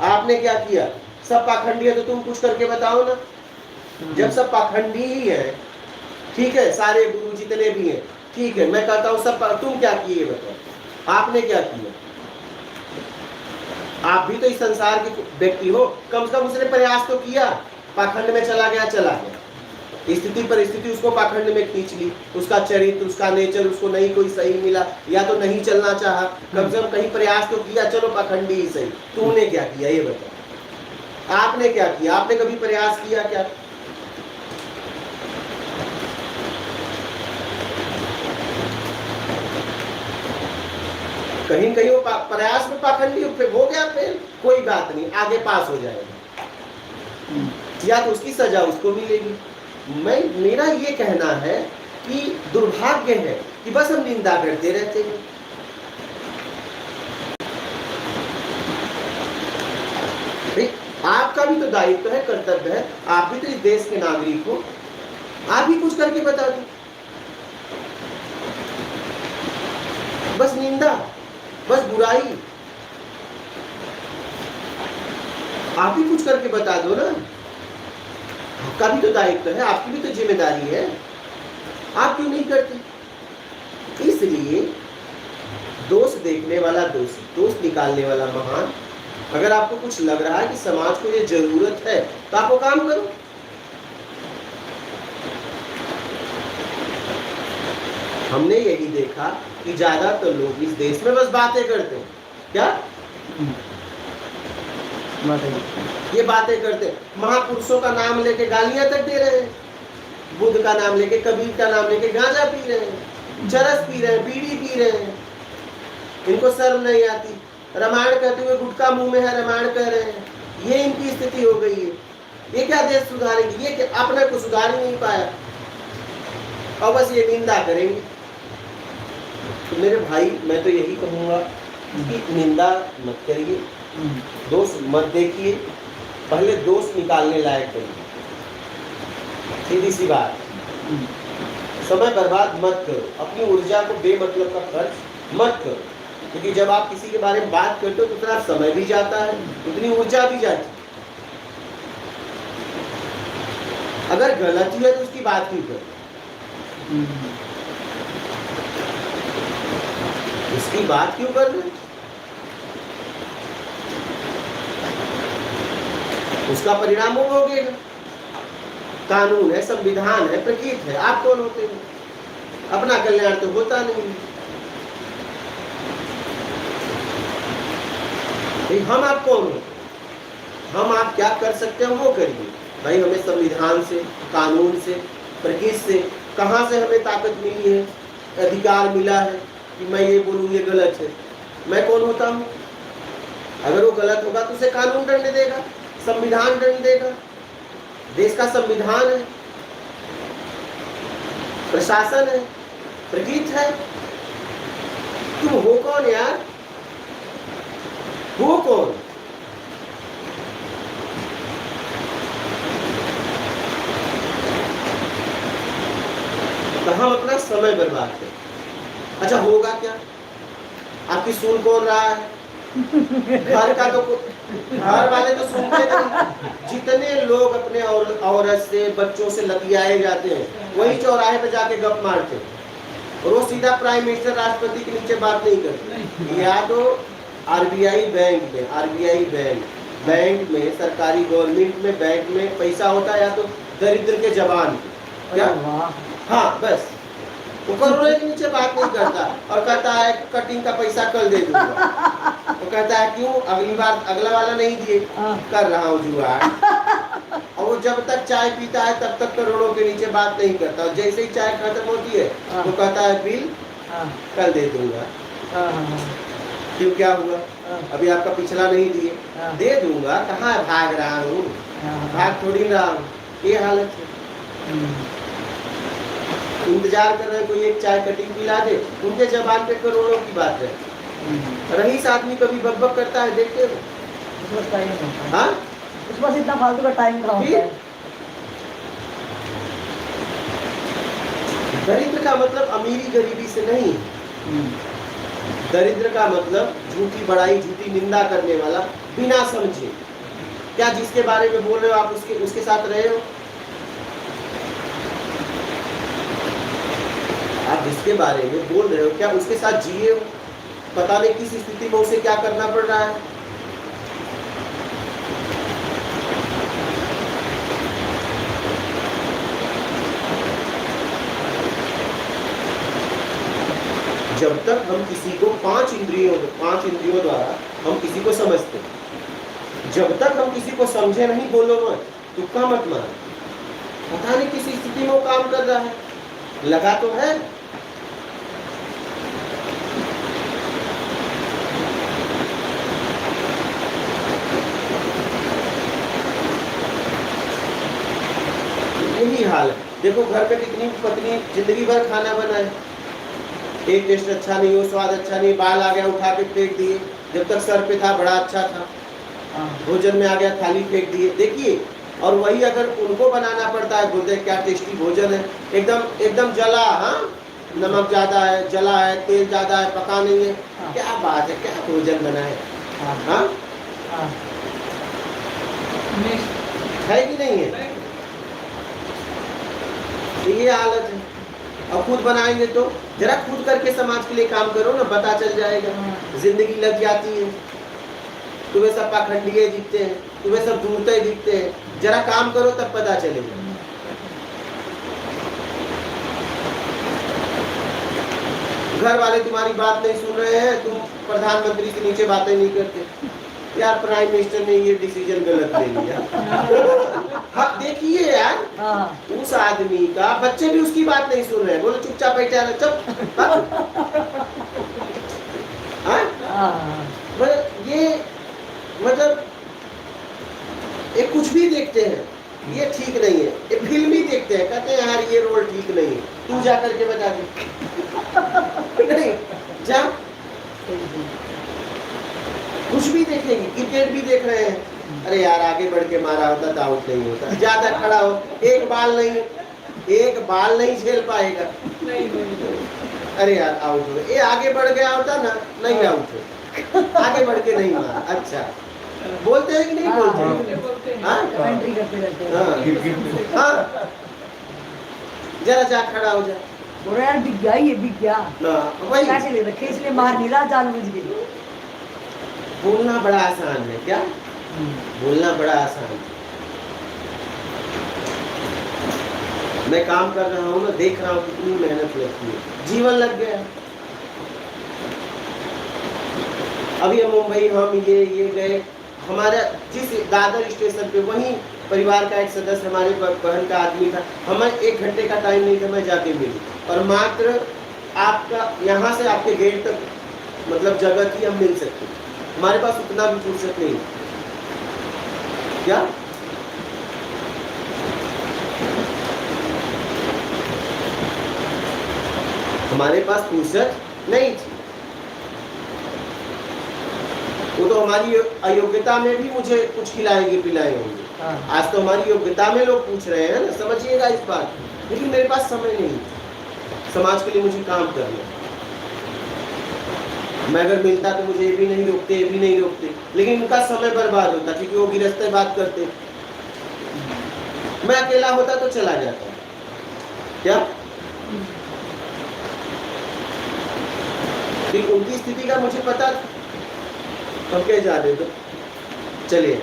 आपने क्या किया? सब पाखंडी है तो तुम कुछ करके बताओ ना। जब सब पाखंडी ही है, ठीक है, सारे गुरु जितने भी हैं, ठीक है, मैं कहता हूँ सब, तुम क्या किए बताओ? आपने क्या किया? आप भी तो इस संसार के व्यक्ति हो, कम से कम उसने प्रयास तो किया। पाखंड में चला गया, स्थिति परिस्थिति उसको पाखंड में खींच ली, उसका चरित्र, उसका नेचर उसको नहीं कोई सही मिला, या तो नहीं चलना चाहा, कम से कम कहीं प्रयास तो किया, चलो पाखंडी ही सही। तुमने क्या किया ये बताओ? आपने क्या किया? आपने कभी प्रयास किया क्या? कहीं कहीं वो प्रयास में पाखंडी हो गया, फिर कोई बात नहीं, आगे पास हो जाएगा, या तो उसकी सजा उसको मिलेगी। मेरा ये कहना है कि दुर्भाग्य है कि बस हम निंदा करते रहते हैं। आपका भी तो दायित्व है, कर्तव्य है, आप भी तो इस देश के नागरिक हो, आप भी कुछ करके बता दो। बस निंदा, बस बुराई, आप ही कुछ करके बता दो ना। आपका भी तो दायित्व है, आपकी भी तो जिम्मेदारी है, आप क्यों नहीं करते? इसलिए दोष देखने वाला दोषी, दोष निकालने वाला महान। अगर आपको कुछ लग रहा है कि समाज को ये जरूरत है तो आप वो काम करो। हमने यही देखा कि ज्यादातर लोग इस देश में बस बातें करते हैं। क्या ये बातें करते हैं? महापुरुषों का नाम लेके गालियां तक दे रहे हैं, बुद्ध का नाम लेके, कबीर का नाम लेके गांजा पी रहे हैं, चरस पी रहे हैं, बीड़ी पी रहे हैं, इनको शर्म नहीं आती। रामायण कहते हुए गुटखा मुंह में है, रामायण कह रहे हैं। ये इनकी स्थिति हो गई है। ये क्या देश सुधारेंगे? ये अपने को सुधार ही नहीं पाया और बस ये निंदा करेंगे। तो मेरे भाई, मैं तो यही कहूंगा कि निंदा मत करिए, दोष मत देखिए, पहले दोष निकालने लायक करिए। सीधी सी बात, समय बर्बाद मत करो, अपनी ऊर्जा को बेमतलब का खर्च मत करो, क्योंकि जब आप किसी के बारे में बात करते हो तो उतना समय भी जाता है, उतनी ऊर्जा भी जाती है। अगर गलती है तो उसकी बात क्यों करो? उसकी बात क्यों कर रहे? उसका परिणाम वो भोगेगा। कानून है, संविधान है, प्रकृति है, आप कौन होते हैं? अपना कल्याण तो होता नहीं। हम आप कौन होते? हम आप क्या कर सकते हैं वो करिए। भाई हमें संविधान से, कानून से, प्रकृति से कहां से हमें ताकत मिली है, अधिकार मिला है कि मैं ये बोलूं ये गलत है? मैं कौन होता हूं? अगर वो गलत होगा तो उसे कानून दंड देगा, संविधान दंड देगा। देश का संविधान है, प्रशासन है, प्रकृति है। तुम हो कौन यार? हो कौन? कहां अपना समय बर्बाद है। अच्छा होगा क्या? आपकी सुन कौन रहा है? घर का तो घर वाले तो सुनते नहीं। जितने लोग अपने औरत से, बच्चों से लतियाए जाते हैं, वही चौराहे पे जाके गप मारते हैं और वो सीधा प्राइम मिनिस्टर, राष्ट्रपति के नीचे बात नहीं करते। या तो आरबीआई बैंक में, आरबीआई बैंक बैंक में, सरकारी गवर्नमेंट में, बैंक में पैसा होता है या तो दरिद्र के जवान पे। क्या? अरे वाह। हाँ बस, वो करोड़ों के नीचे बात नहीं करता और कहता है कटिंग का पैसा कल दे दूंगा। तो कहता है क्यों, अगली बार अगला वाला नहीं दिए, हाँ। कर रहा हूँ जुगाड़। और वो जब तक चाय पीता है तब तक करोड़ों के नीचे बात नहीं करता, और जैसे ही चाय खत्म होती है हाँ। तो कहता है बिल हाँ, कल दे दूंगा। हाँ, हाँ, क्यों, क्या हुआ, हाँ, अभी आपका पिछला नहीं दिए, हाँ। दे दूंगा, कहाँ भाग रहा हूँ, हाँ, भाग थोड़ी रहा हूँ। ये हालत है, इंतजार कर रहे हैं कोई एक चाय कटिंग पिला दे, उनके जबान पे करोड़ों की बात है। रईस आदमी कभी बकबक करता है, देखते हो? उसके पास टाइम नहीं होता है। हाँ, उसके पास इतना फालतू का टाइम कहाँ होता है। दरिद्र का मतलब अमीरी गरीबी से नहीं, दरिद्र का मतलब झूठी बड़ाई, झूठी निंदा करने वाला, बिना समझे। क्या जिसके बारे में बोल रहे हो आप उसके साथ रहे हो? आप जिसके बारे में बोल रहे हो क्या उसके साथ जिए हो? पता नहीं किस स्थिति में उसे क्या करना पड़ रहा है। जब तक हम किसी को पांच इंद्रियों द्वारा हम किसी को समझते, जब तक हम किसी को समझे नहीं, बोलो मत, तुक्का मत मार, पता नहीं किस स्थिति में वो काम कर रहा है, लगा तो है। यही हाल है। देखो घर में कितनी पत्नी जिंदगी भर खाना बनाए, एक टेस्ट अच्छा नहीं हो, स्वाद अच्छा नहीं, बाल आ गया उठा के फेंक दिए, जब तक सर पे था बड़ा अच्छा था, भोजन में आ गया थाली फेंक दिए। देखिए, और वही अगर उनको बनाना पड़ता है, बोलते हैं क्या टेस्टी भोजन है, एकदम एकदम जला, हाँ नमक ज्यादा है, जला है, तेल ज्यादा है, पका नहीं है, क्या बात है, क्या भोजन बना है, हाँ है कि नहीं है? ये हालत है। और खुद बनाएंगे तो जरा खुद करके समाज के लिए काम करो ना, पता चल जाएगा। जिंदगी लग जाती है, तुम्हें सब पाखंडिये दिखते हैं, तुम्हें सब दूरते दिखते हैं, जरा काम करो तब पता चलेगा। घर वाले तुम्हारी बात नहीं सुन रहे हैं, तुम प्रधानमंत्री से नीचे बातें नहीं करते, यार प्राइम मिनिस्टर ने ये डिसीजन गलत ले लिया। हाँ देखिए यार, उस आदमी का बच्चे भी उसकी बात नहीं सुन रहे हैं, बोलो चुपचाप बैठे रहो, चुप। ये मतलब ये कुछ भी देखते हैं, ये ठीक नहीं है, ये फिल्म ही देखते हैं, कहते हैं यार ये रोल ठीक नहीं है, तू जा करके बता दे। नहीं जा, कुछ भी देखेंगे, क्रिकेट भी देख रहे हैं, अरे यार आगे बढ़ के मारा होता तो आउट नहीं होता, ज्यादा खड़ा हो, एक बाल नहीं झेल पाएगा, अरे यार आउट हो, ये आगे बढ़ गया होता ना, नहीं आउट हो, आगे बढ़ के नहीं मारा। अच्छा बोलते हैं कि नहीं बोलते हैं? कमेंट्री करते रहते हैं। हाँ, जरा जा खड़ा हो जा, बोलो यार बिक गया, ये बिक गया, वही कैसे ले रखे, इसलिए मार नहीं रहा, जान बुझ गई। बोलना बड़ा आसान है, क्या बोलना बड़ा आसान है। मैं काम कर रहा हूँ ना, देख रहा हूँ कितनी मेहनत लगती है, जीवन लग गया। अभी हम मुंबई हम ये गए, हमारा जिस दादर स्टेशन पे वहीं परिवार का एक सदस्य, हमारे बहन का आदमी था, हमें 1 घंटे का टाइम नहीं था, मैं जाके मिली, और मात्र आपका यहाँ से आपके गेट तक मतलब जगह थी, हम मिल सकते, हमारे पास उतना भी फुर्सत नहीं। क्या हमारे पास फुर्सत नहीं थी, वो तो हमारी अयोग्यता में भी मुझे कुछ खिलाएंगे पिलाए होंगे। आज तो हमारी योग्यता में लोग पूछ रहे हैं ना, समझिएगा इस बात। लेकिन मेरे पास समय नहीं, समाज के लिए मुझे काम करना, मैं अगर मिलता तो मुझे ये भी नहीं रोकते, लेकिन उनका समय बर्बाद होता क्योंकि वो गिरस्ते बात करते, मैं अकेला होता तो चला जाता। क्या फिर उनकी स्थिति का मुझे पता, हम क्या जा रहे थे, चलिए,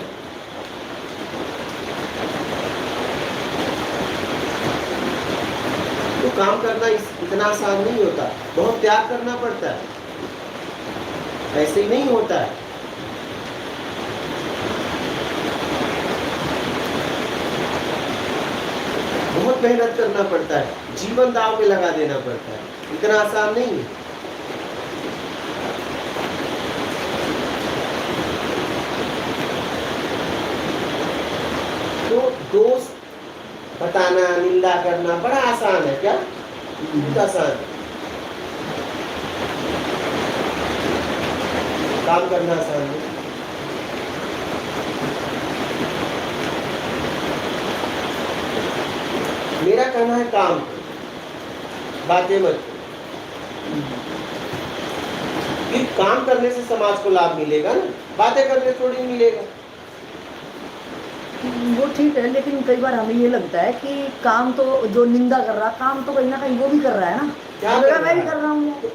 तो काम करना इतना आसान नहीं होता, बहुत त्याग करना पड़ता है, ऐसे ही नहीं होता है। बहुत मेहनत करना पड़ता है, जीवन दांव पे लगा देना पड़ता है, इतना आसान नहीं है। तो दोष बताना, निंदा करना बड़ा आसान है क्या? बहुत आसान है। काम करना आसान है। मेरा कहना है काम करो, बातें मत करो। कि काम करने से समाज को लाभ मिलेगा ना, बातें करने थोड़ी मिलेगा। वो ठीक है, लेकिन कई बार हमें ये लगता है कि काम तो जो निंदा कर रहा, काम तो कहीं ना कहीं वो भी कर रहा है ना, क्या अगर कर मैं भी रहा है? कर रहा हूँ।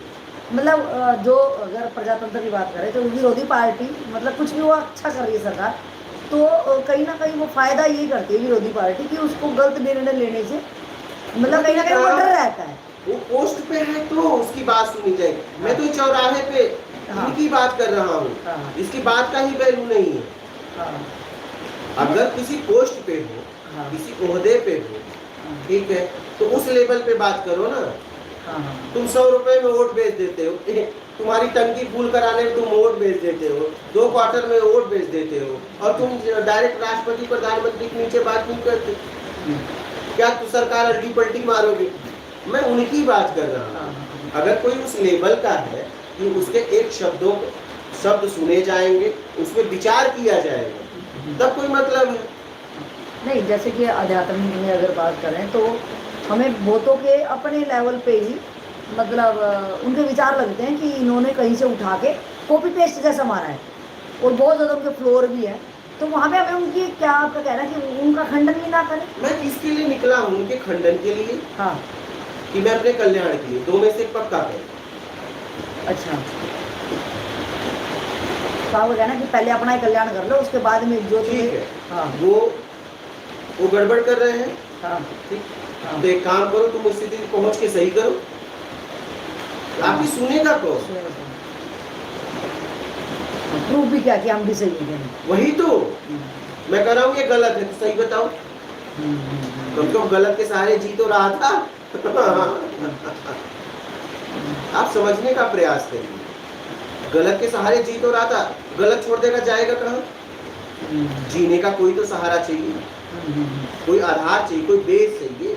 मतलब जो अगर प्रजातंत्र की बात करें तो विरोधी पार्टी मतलब कुछ भी वो अच्छा कर रही है सरकार, तो कहीं ना कहीं वो फायदा यही करती है विरोधी पार्टी कि उसको गलत निर्णय लेने से मतलब कहीं ना कहीं वो डर रहता है। वो पोस्ट पे है तो उसकी बात सुनी जाएगी। मैं तो चौराहे पे हाँ। इनकी बात कर रहा हूँ, हाँ। इसकी बात का ही वैल्यू नहीं है। हाँ, अगर किसी पोस्ट पे हो, हाँ। किसी ओहदे पे हो, हाँ, ठीक है, तो उस लेवल पे बात करो ना। हाँ, हाँ। तुम 100 रुपए में वोट बेच देते हो, तुम्हारी टंकी फुल कराने में तुम वोट बेच देते हो, 2 क्वार्टर में वोट बेच देते हो, और तुम डायरेक्ट राष्ट्रपति प्रधानमंत्री के नीचे बात नहीं करते। क्या तू सरकार अल्टी पलटी मारोगे? मैं उनकी बात कर रहा हूँ। हाँ। अगर कोई उस लेवल का है कि उसके एक शब्द सुने जाएंगे, उसमें विचार किया जाएगा, तब कोई मतलब है। नहीं, जैसे कि आध्यात्मिक में अगर बात करें तो हमें बहुतों के अपने लेवल पे ही मतलब उनके विचार लगते हैं कि इन्होंने कहीं से उठा के कॉपी पेस्ट जैसा मारा है, और बहुत ज़्यादा उनके फ्लोर भी है, तो वहाँ पे हमें उनकी क्या आपका कहना है कि उनका खंडन भी ना करें। मैं किसके लिए निकला हूँ? उनके खंडन के लिए हाँ। कि मैं अपने कल्याण के लिए? 2 में से पक्का है। अच्छा, तो आपका कहना है कि पहले अपना ही कल्याण कर लो, उसके बाद में जो ठीक है। हाँ। वो गड़बड़ कर रहे हैं, हाँ। ठीक, हाँ। तो एक काम करो, तुम उस स्थिति में पहुंच के सही करो। आपकी सुनेगा कौन? प्रूफ भी क्या कि हम भी सही हैं? वही तो मैं कह रहा हूँ, ये गलत है तो सही बताओ। कम तो गलत के सहारे जी तो रहा था। आप समझने का प्रयास करिए, गलत के सहारे जी तो रहा था, गलत छोड़ देगा जाएगा कहाँ? जीने का कोई तो सहारा चाहिए, कोई आधार चाहिए, कोई बेस चाहिए।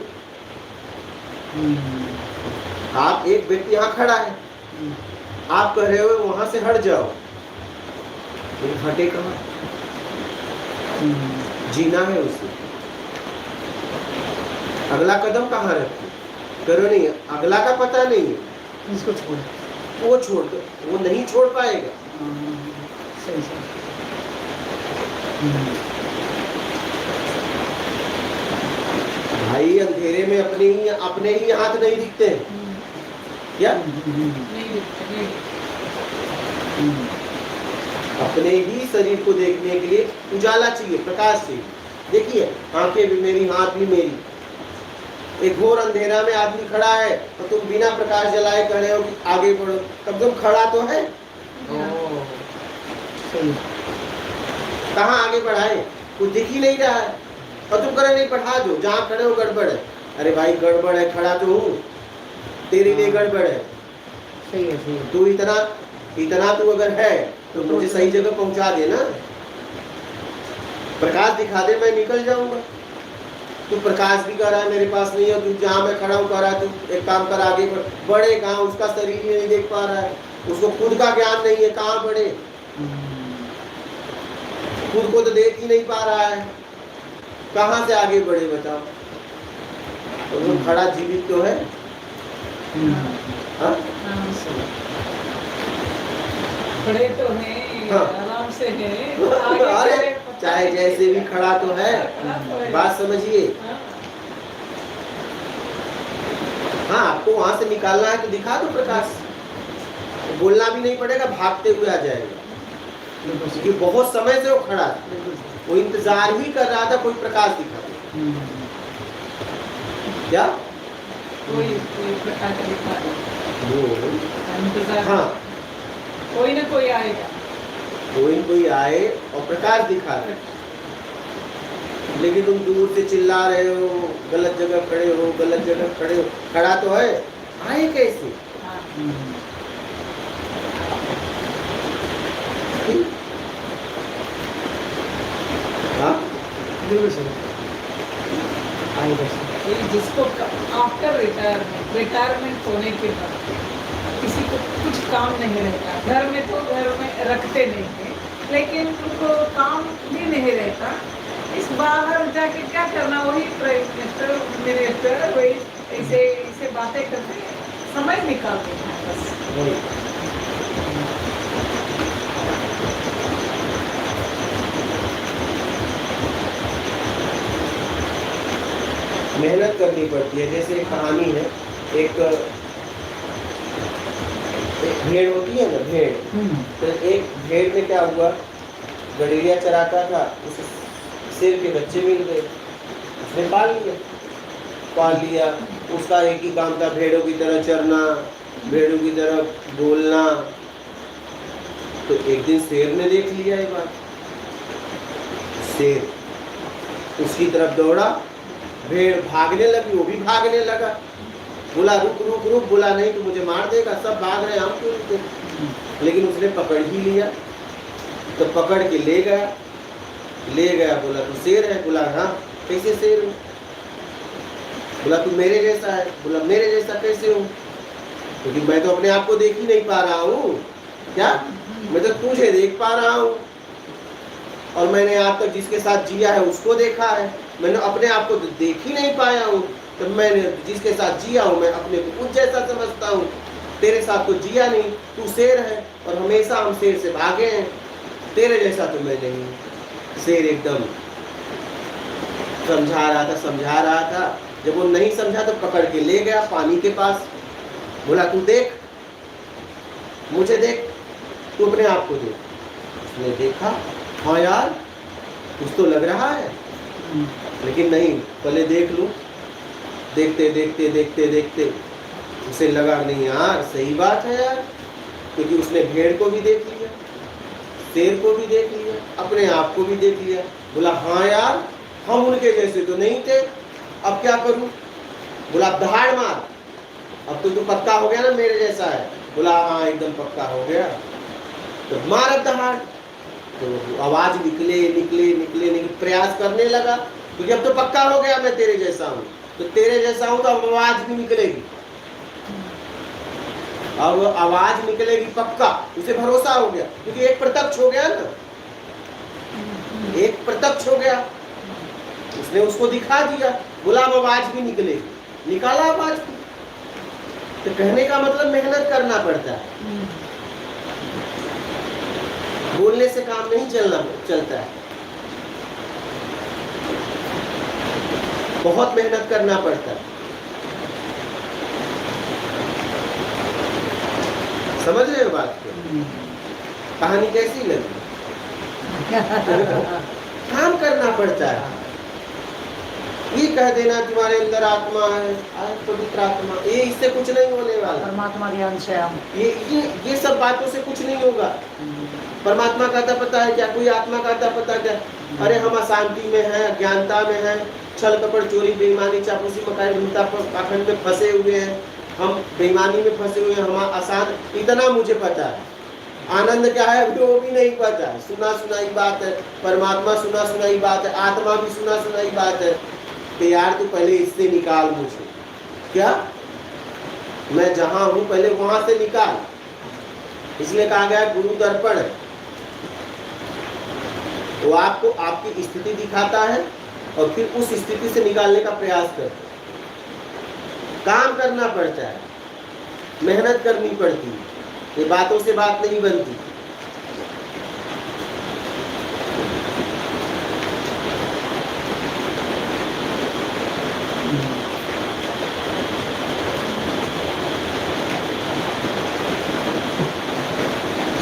आप एक व्यक्ति यहाँ खड़ा है, आप कह रहे हो वहां से हट जाओ, तो हटे कहाँ? जीना है उसे। अगला कदम कहाँ रखे करो? नहीं, अगला का पता नहीं है, इसको छोड़, वो छोड़ दो, वो नहीं छोड़ पाएगा। सही सही। भाई अंधेरे में अपने ही हाथ नहीं दिखते हैं क्या? नहीं दिखते, नहीं अपने ही शरीर को देखने के लिए उजाला चाहिए, प्रकाश चाहिए। देखिए, आंखें भी मेरी, हाथ भी मेरी। एक घोर अंधेरा में आदमी खड़ा है और तुम बिना प्रकाश जलाए कह रहे हो कि आगे बढ़ो, कम से कम खड़ा तो है। सही। कहाँ आगे बढ़ाए? कुछ दिख ही नहीं रहा है, और तुम कह रहे नहीं बढ़ा दो, जहाँ खड़े हो गड़बड़ है। अरे भाई गड़बड़ है, खड़ा तो हूँ, तेरे लिए गड़बड़ है। सही है, सही है। तू इतना तू अगर है तो मुझे सही जगह पहुंचा दे ना, प्रकाश दिखा दे, मैं निकल जाऊंगा। तू प्रकाश भी कर रहा है, मेरे पास नहीं है, तू जहाँ मैं खड़ा हूँ कर रहा है, तू एक काम कर, आगे बढ़े कहाँ? उसका शरीर ही नहीं देख पा रहा है, उसको खुद का ज्ञान नहीं है, कहाँ बढ़े? खुद को तो देख ही नहीं पा रहा है, कहाँ से आगे बढ़े बताओ? तो वो खड़ा जीवित तो है। हाँ? खड़े तो हैं, हाँ। आराम से हैं, अरे चाहे जैसे भी खड़ा तो है, बात समझिए। हाँ, आपको वहां से निकालना है तो दिखा दो प्रकाश, बोलना भी नहीं पड़ेगा, भागते हुए आ जाएगा। बिल्कुल सर। क्योंकि बहुत समय से वो खड़ा था, बिल्कुल सर। वो इंतजार ही कर रहा था कोई प्रकाश दिखा दे। क्या कोई कोई प्रकाश दिखा दे। वो इंतजार, हाँ, कोई ना कोई आएगा। कोई आए और प्रकाश दिखा दे। लेकिन तुम दूर से चिल्ला रहे हो, गलत जगह खड़े हो, गलत जगह खड़े हो, खड़ा तो है, आए कैसे? हाँ, हाँ? बिल्कुल सर। आएगा सर। ये जिसको आफ्टर रिटायरमेंट होने के बाद किसी को कुछ काम नहीं रहता, घर में तो घर में रखते नहीं हैं, लेकिन उनको काम भी नहीं रहता, इस बाहर जाके क्या करना, वही प्राइम मिनिस्टर वही ऐसे ऐसे बातें करते हैं, समय निकालते हैं बस। वही। मेहनत करनी पड़ती है। जैसे एक कहानी है, एक भेड़ होती है ना, भेड़। तो एक भेड़ में क्या हुआ, गडेरिया चराता था, उसे शेर के बच्चे मिल गए, उसने पाल लिया। उसका एक ही काम था, भेड़ों की तरह चरना, भेड़ों की तरह बोलना। तो एक दिन शेर ने देख लिया ये बात, शेर उसकी तरफ दौड़ा, भेड़ भागने लगी, वो भी भागने लगा। बोला रुक रुक रुक, बोला नहीं तो मुझे मार देगा, सब भाग रहे हैं, हम क्यों रुके? लेकिन उसने पकड़ ही लिया, तो पकड़ के ले गया। बोला तू शेर है? बोला हाँ। कैसे शेर हूँ? बोला तू मेरे जैसा है? बोला मेरे जैसा कैसे हूँ? क्योंकि मैं तो अपने आप को देख ही नहीं पा रहा हूँ। क्या? मैं तो तुझे देख पा रहा हूँ, और मैंने आज तक जिसके साथ जिया है उसको देखा है, मैंने अपने आप को तो देख ही नहीं पाया हूँ। तो मैंने जिसके साथ जिया हूँ मैं अपने को कुछ जैसा समझता हूँ, तेरे साथ तो जिया नहीं, तू शेर है और हमेशा हम शेर से भागे हैं, तेरे जैसा तो मैं नहीं। शेर एकदम समझा रहा था। जब वो नहीं समझा तो पकड़ के ले गया पानी के पास। बोला तू देख, मुझे देख, तू अपने आप को देख। उसने देखा, हाँ यार कुछ तो लग रहा है, लेकिन नहीं, पहले देख लूं। देखते उसे लगा नहीं यार सही बात है यार, क्योंकि उसने भेड़ को भी देख लिया, शेर को भी देख लिया, अपने आप को भी देख लिया। बोला हाँ यार हम उनके जैसे तो नहीं थे, अब क्या करूं? बोला दहाड़ मार, अब तो तू पक्का हो गया ना मेरे जैसा है। बोला हाँ एकदम पक्का हो गया, तो मार अब दहाड़। तो आवाज निकले प्रयास करने लगा, क्योंकि अब तो पक्का हो गया मैं तेरे जैसा हूँ, तो तेरे जैसा हूँ तो अब आवाज भी निकलेगी, अब आवाज निकलेगी पक्का। उसे भरोसा हो गया, क्योंकि एक प्रत्यक्ष हो गया ना, एक प्रत्यक्ष हो गया, उसने उसको दिखा दिया। बोला अब आवाज भी निकलेगी, निकाला आवाज भी। तो कहने का मतलब मेहनत करना पड़ता है, बोलने से काम नहीं चलता है, बहुत मेहनत करना पड़ता है। समझ रहे हो बात को? कहानी कैसी लगी? काम करना पड़ता है। ये कह देना तुम्हारे अंदर आत्मा है, पवित्र आत्मा, ये इससे कुछ नहीं होने वाला। परमात्मा के अंश है हम। ये सब बातों से कुछ नहीं होगा। परमात्मा का आता पता है क्या? कोई आत्मा का आता पता क्या? अरे हम अशांति में हैं, अज्ञानता में हैं, छल कपट चोरी बेईमानी चापलूसी मकाई भूलता पाखंड में फंसे हुए हैं, हम बेईमानी में फंसे हुए हैं, हम अशांत, इतना मुझे पता है। आनंद क्या है वो भी नहीं पता है, सुना सुनाई बात है। परमात्मा सुना सुनाई बात है, आत्मा भी सुना सुनाई बात है। कि यार तू पहले इससे निकाल मुझे, क्या मैं जहां हूं पहले वहां से निकाल। इसलिए कहा गया गुरु दर्पण है, वो आपको आपकी स्थिति दिखाता है और फिर उस स्थिति से निकालने का प्रयास करता है। काम करना पड़ता है, मेहनत करनी पड़ती है, ये बातों से बात नहीं बनती।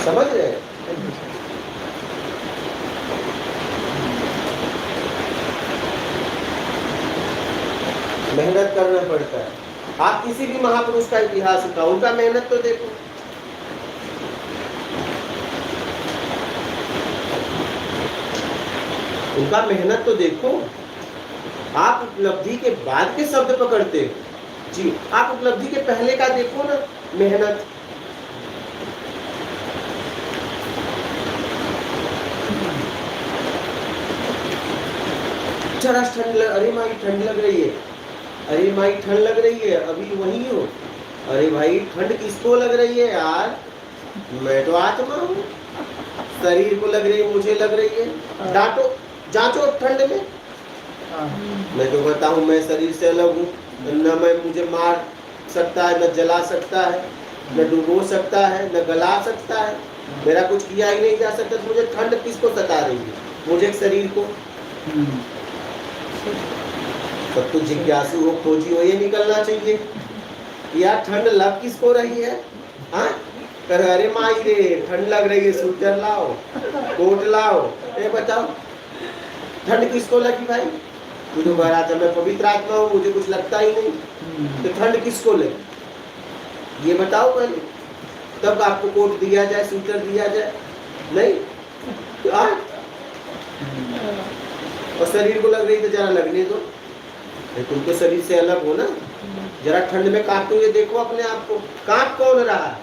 समझ रहे हैं? आप किसी भी महापुरुष का इतिहास उठाओ, उनका मेहनत तो देखो। उनका मेहनत तो देखो। आप उपलब्धि के बाद के शब्द पकड़ते हो जी, आप उपलब्धि के पहले का देखो ना, मेहनत। जरा ठंड लग, अरे माई ठंड लग रही है, अरे माई ठंड लग रही है, अभी वही हो। अरे भाई ठंड किसको लग रही है यार? मैं तो आत्मा हूँ, शरीर को लग रही है, मुझे लग रही है। डांटो, जांचो ठंड में। मैं तो बताऊं मैं शरीर से अलग हूँ, न मैं मुझे मार सकता है, न जला सकता है, न डुबो सकता है, न गला सकता है, मेरा कुछ किया ही नहीं जा सकता। तो मुझे ठंड किसको सता रही है? मुझे एक शरीर को। सब कुछ जिज्ञासु हो, खोजी हो, ये निकलना चाहिए यार। ठंड लग किसको रही है? हाँ, अरे माई रे ठंड लग रही है, स्वेटर लाओ, कोट लाओ। ये बताओ ठंड किसको लगी भाई? तू तो कह रहा था मैं पवित्र आत्मा हूँ, मुझे कुछ लगता ही नहीं, तो ठंड किसको लगी ये बताओ पहले, तब आपको कोट दिया जाए, स्वेटर दिया जाए। नहीं तो और शरीर को लग रही तो जरा लगने दो, तुम तो शरीर से अलग हो ना। जरा ठंड में कांपते हुए देखो अपने आप को, कांप कौन रहा है?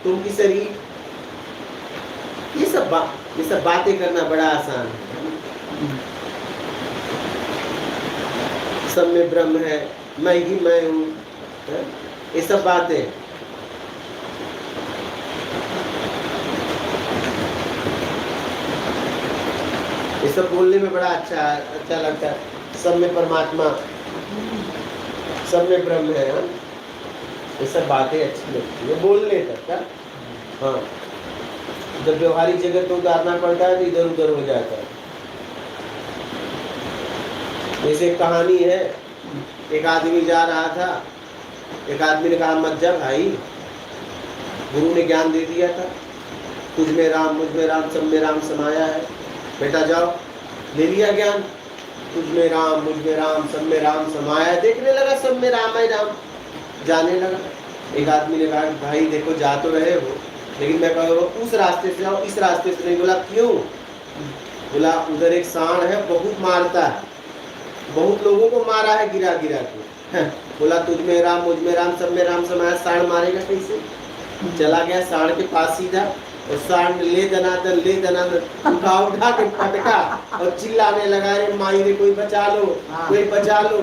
तुम की शरीर। ये सब बातें करना बड़ा आसान है। सब में ब्रह्म है, मैं ही मैं हूँ, ये सब बातें। ये सब बोलने में बड़ा अच्छा लगता है। सब में परमात्मा, सब में ब्रह्म है, हाँ? ये सब बातें अच्छी लगती है बोलने तक का। हाँ, जब व्यवहारिक जगत को उतारना पड़ता है तो इधर उधर हो जाता है। जैसे एक कहानी है, एक आदमी जा रहा था, एक आदमी ने कहा मत जा भाई, गुरु ने ज्ञान दे दिया था, तुझ में राम, मुझ में राम, सब में राम समाया है, बेटा जाओ। ले लिया ज्ञान, तुझ में राम, मुझ में राम, सब में राम समाया है। देखने लगा सब में राम है राम, जाने लगा। एक आदमी ने कहा भाई देखो जा तो रहे हो, लेकिन मैं कहूँ उस रास्ते से जाओ, इस रास्ते से नहीं। बोला क्यों? बोला उधर एक सांड है, बहुत मारता है, बहुत लोगों को मारा है गिरा गिरा के। बोला तुझ में राम, मुझ में राम, सब में राम समाया, सांड मारेगा कैसे? चला गया सांड के पास सीधा, और सांड ले दनादन उठा के पटका और चिल्लाने लगा, रे माई रे कोई बचा लो, कोई बचा लो।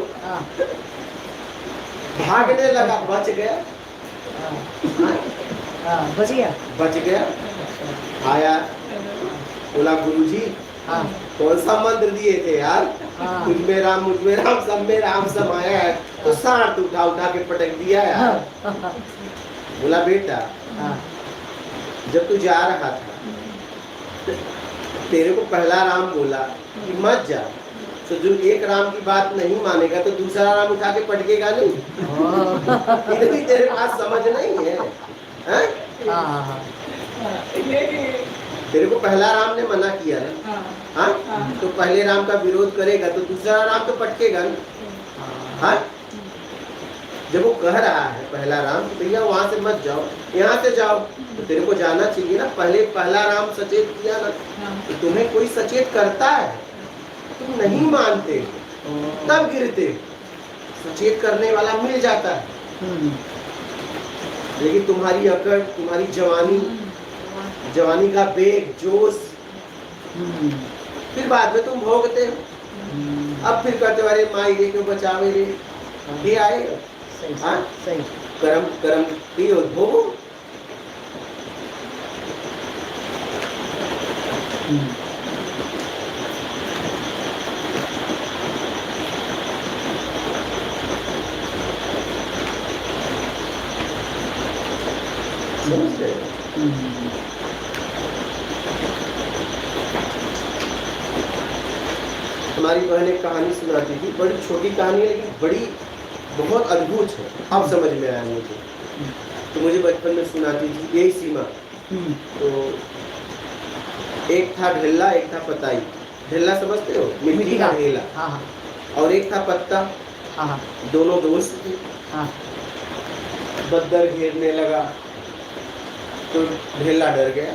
भागने लगा, बच गया। बच गया। आया, बोला गुरुजी कौन सा मंत्र दिए थे यार? तुझ में राम, मुझ में राम, सब में राम समाया है, तो सांड उठा के पटक दिया यार। बोला बेटा जब तू जा रहा था तेरे को पहला राम बोला कि मत जा, तो जो एक राम की बात नहीं मानेगा तो दूसरा राम उठा के पटकेगा नहीं। इतनी तेरे पास समझ नहीं है, तेरे को पहला राम ने मना किया ना, हाँ? तो पहले राम का विरोध करेगा तो दूसरा राम तो पटकेगा ना। हाँ, जब वो कह रहा है पहला राम, तो भैया वहां से मत जाओ, यहाँ से जाओ, तो तेरे को जाना चाहिए ना। पहला राम सचेत किया ना, तो तुम्हें कोई सचेत करता है, तुम नहीं मानते, तब गिरते। सचेत करने वाला मिल जाता है, लेकिन तुम्हारी अकड़, तुम्हारी जवानी का बेग, जोश, फिर बाद में तुम भोगते हो। अब फिर कहते अरे माई रे क्यों बचावे रे, ये आएगा। सही। कर्म की भोगो। समझ रहे? हमारी बहन एक कहानी सुनाती थी, बड़ी छोटी कहानी है लेकिन बड़ी बहुत अद्भुत है, अब समझ में आया मुझे। तो मुझे बचपन में सुनाती थी यही सीमा। तो एक था ढेला, एक था पताई। ढेला समझते हो, मिट्टी का ढेला, और एक था पत्ता। दोनों दोस्त थे। हाँ बद्दर घेरने लगा तो ढेला डर गया,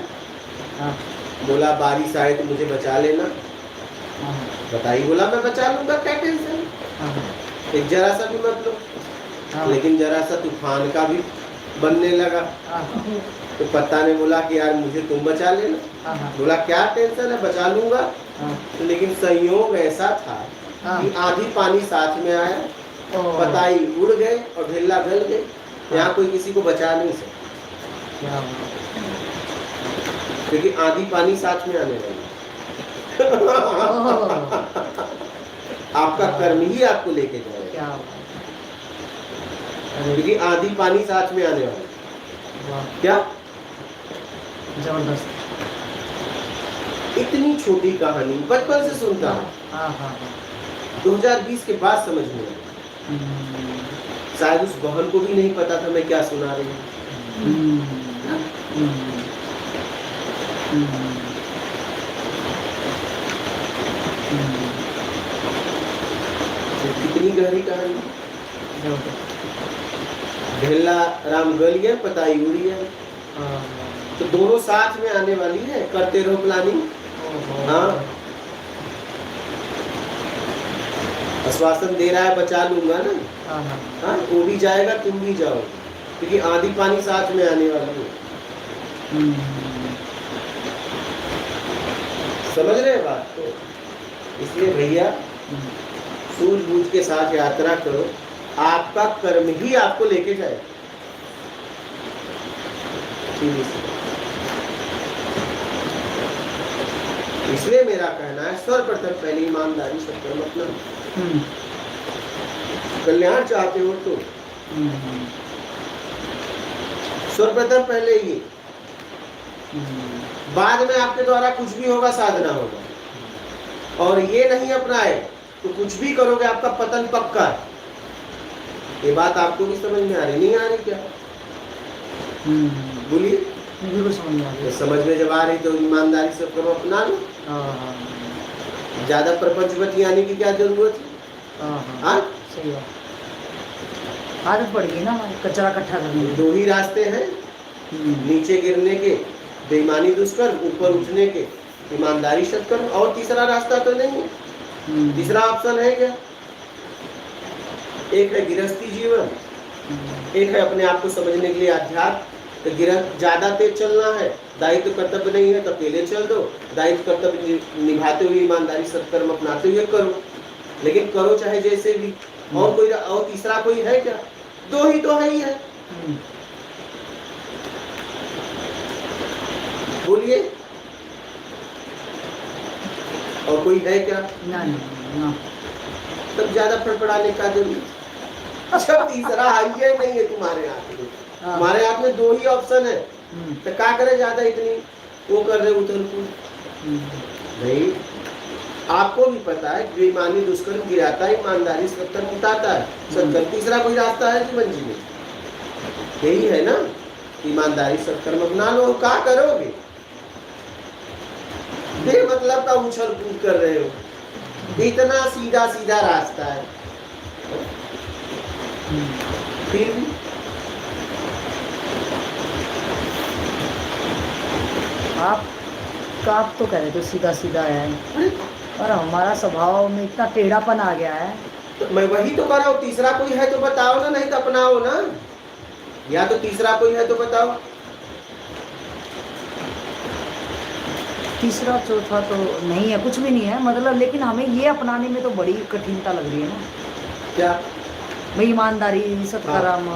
हाँ बोला बारिश आए तो मुझे बचा लेना। हाँ बताई बोला मैं बचा लूंगा, क्या टेंशन, हाँ एक जरा सा भी मत लो। हाँ लेकिन जरा सा तूफान का भी बनने लगा हाँ तो पत्ता ने बोला कि यार मुझे तुम बचा लेना। हाँ बोला क्या टेंशन है, बचा लूंगा। हाँ तो लेकिन संयोग ऐसा था हाँ। कि आधी पानी साथ में आया, ओह, पताई उड़ गए और ढेला गल गए। यहाँ कोई किसी को बचा नहीं सकता, क्या बात। क्योंकि आधी पानी साथ में आने वाली। ओह, आपका कर्म ही आपको लेके जाएगा, क्या बात। अरे क्योंकि आधी पानी साथ में आने वाली। वाह, क्या जबरदस्त। इतनी छोटी कहानी बचपन से सुनता हूँ, हाँ हाँ हाँ 2020 के बाद समझ में आई। हम्म, शायद उस बहन को भी नहीं पता था मैं क्या सुना रही हूँ। हम्म, हम्म, हम्म, तो कितनी गहरी कहानी। जबरदस्त। ढेला राम गल गया, पताई उड़ी है, हाँ, तो दोनों साथ में आने वाली है। करते रहो प्लानिंग। ओहो, हाँ आश्वासन दे रहा है बचा लूंगा ना, हाँ हाँ हाँ वो भी जाएगा तुम भी जाओ, क्योंकि आधी पानी साथ में आने वाली है। हम्म, समझ रहे हैं बात को? इसलिए भैया सूझबूझ के साथ यात्रा करो, आपका कर्म ही आपको लेके जाए। इसलिए मेरा कहना है सर्वप्रथम पहले ईमानदारी से कर्म अपना। हम्म, कल्याण चाहते हो तो हम्म, सर्वप्रथम पहले ये, हम्म, बाद में आपके द्वारा कुछ भी होगा साधना होगा। और ये नहीं अपनाए तो कुछ भी करोगे आपका पतन पक्का है। ये बात आपको भी समझ में आ रही, नहीं आ रही क्या? बोलिए। बिल्कुल समझ में आ तो गया। समझ में जब आ रही तो ईमानदारी से कर्म अपना लो। हाँ हाँ ज्यादा प्रपंचवती आने की क्या जरूरत है? हाँ हाँ हाँ? सही बात। आदत पड़ गई ना हमारी कचरा इकट्ठा करने की। दो ही रास्ते हैं, नीचे गिरने के बेईमानी दुष्कर्म, ऊपर उठने के ईमानदारी सत्कर्म, और तीसरा रास्ता तो नहीं है। तीसरा ऑप्शन है क्या? एक है गृहस्थी जीवन, एक है अपने आप को समझने के लिए अध्यात्म। तो गृहस्थ ज्यादा तेज चलना है, दायित्व कर्तव्य नहीं है तो अकेले चल दो, दायित्व कर्तव्य निभाते हुए ईमानदारी सत्कर्म अपनाते हुए करो, लेकिन करो चाहे जैसे भी। और तीसरा कोई है क्या? दो ही तो है ही है। बोलिए, और कोई है क्या? ना ना तब ज्यादा फड़फड़ाने का जरूरी। अच्छा तीसरा है ही नहीं है तुम्हारे हाथ में। हाँ। हमारे हाथ में दो ही ऑप्शन है, तो क्या करे ज्यादा इतनी वो कर रहे उथल कूद? नहीं, आपको भी पता है बेईमानी दुष्कर्म गिराता है, ईमानदारी सत्कर्म उतारता है। सत्कर्म तीसरा कोई रास्ता है जीवन जीने? यही है ना, ईमानदारी सत्कर्म अपना लो। क्या करोगे? बेमतलब का उछल कूद कर रहे हो, इतना सीधा सीधा रास्ता है। फिर भी आप तो कह रहे थे सीधा सीधा है, और हमारा स्वभाव में इतना टेढ़ापन आ गया है। तो मैं वही तो कर रहा हूँ। तीसरा कोई है तो बताओ ना, नहीं तो अपनाओ ना। या तो तीसरा कोई है तो बताओ। तीसरा चौथा तो नहीं है, कुछ भी नहीं है मतलब, लेकिन हमें ये अपनाने में तो बड़ी कठिनता लग रही है ना। क्या? भाई ईमानदारी सत्कर्म,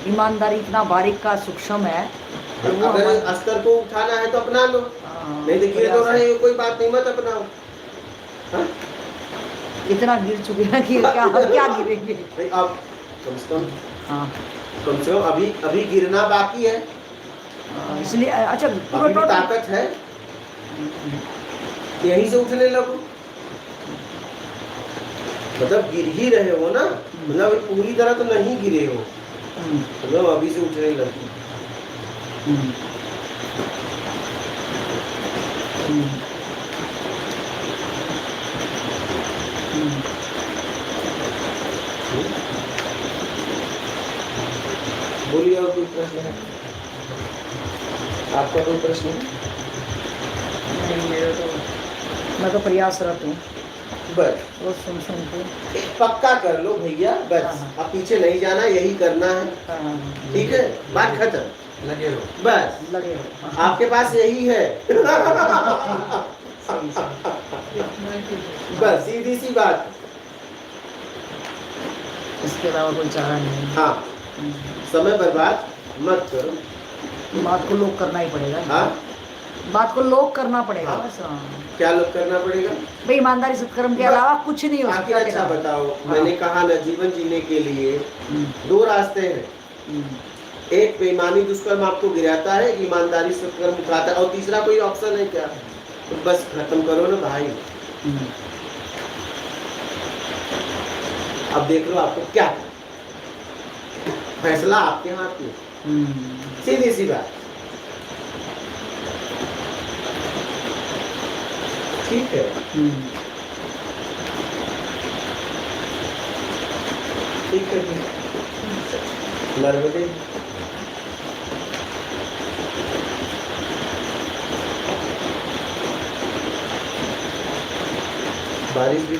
ईमानदारी इतना बारीक का सूक्ष्म है तो वो अगर अस्तर को उठाना है तो अपना लो, नहीं तो गिर तो रहे हो, कोई बात नहीं, मत अपनाओ। हाँ? इतना गिर चुके हैं कि क्या गिरेंगे। नहीं, अब कम से कम हाँ अभी गिरना बाकी है। इसलिए अच्छा अभी भी ताकत है, यहीं से उठने लगो। मतलब गिर ही रहे हो ना, मतलब पूरी तरह तो नहीं गिरे हो, मतलब अभी से उठने लगो। बोलिए और कोई प्रश्न है? आपका कोई प्रश्न है? नहीं, मेरा तो मैं तो प्रयासरत हूँ बस वो सुन के। पक्का कर लो भैया, बस हाँ। अब पीछे नहीं जाना, यही करना है। हाँ, ठीक है, बात खत्म। लगे रहो। बस लगे हो। हाँ, आपके पास यही है। सही सही। इतना ही है। बस सीधी सी बात। इसके अलावा कोई चारा नहीं है। हाँ, समय बर्बाद मत करो। बात को लोग करना ही पड़ेगा। हाँ, बात को लोग करना पड़ेगा हाँ। बस। हाँ। क्या लोग करना पड़ेगा? भाई ईमानदारी सत्कर्म के बस। अलावा कुछ नहीं हो आखिर सकता। अच्छा तेरा। बताओ, हाँ। मैंने कहा ना, जीवन जीने के लिए हम्म, दो रास्ते हैं। हम्म। एक बेईमानी दुष्कर्म आपको गिराता है, ईमानदारी सत्कर्म उठाता है, और तीसरा कोई ऑप्शन है क्या? तो बस खत्म करो ना भाई। हम्म। अब देख लो आपको क्या, फैसला आपके हाथ में, हम्म। सीधी सी बात। ठीक है, हम्म। ठीक है जी। नर्मदे। बारिश भी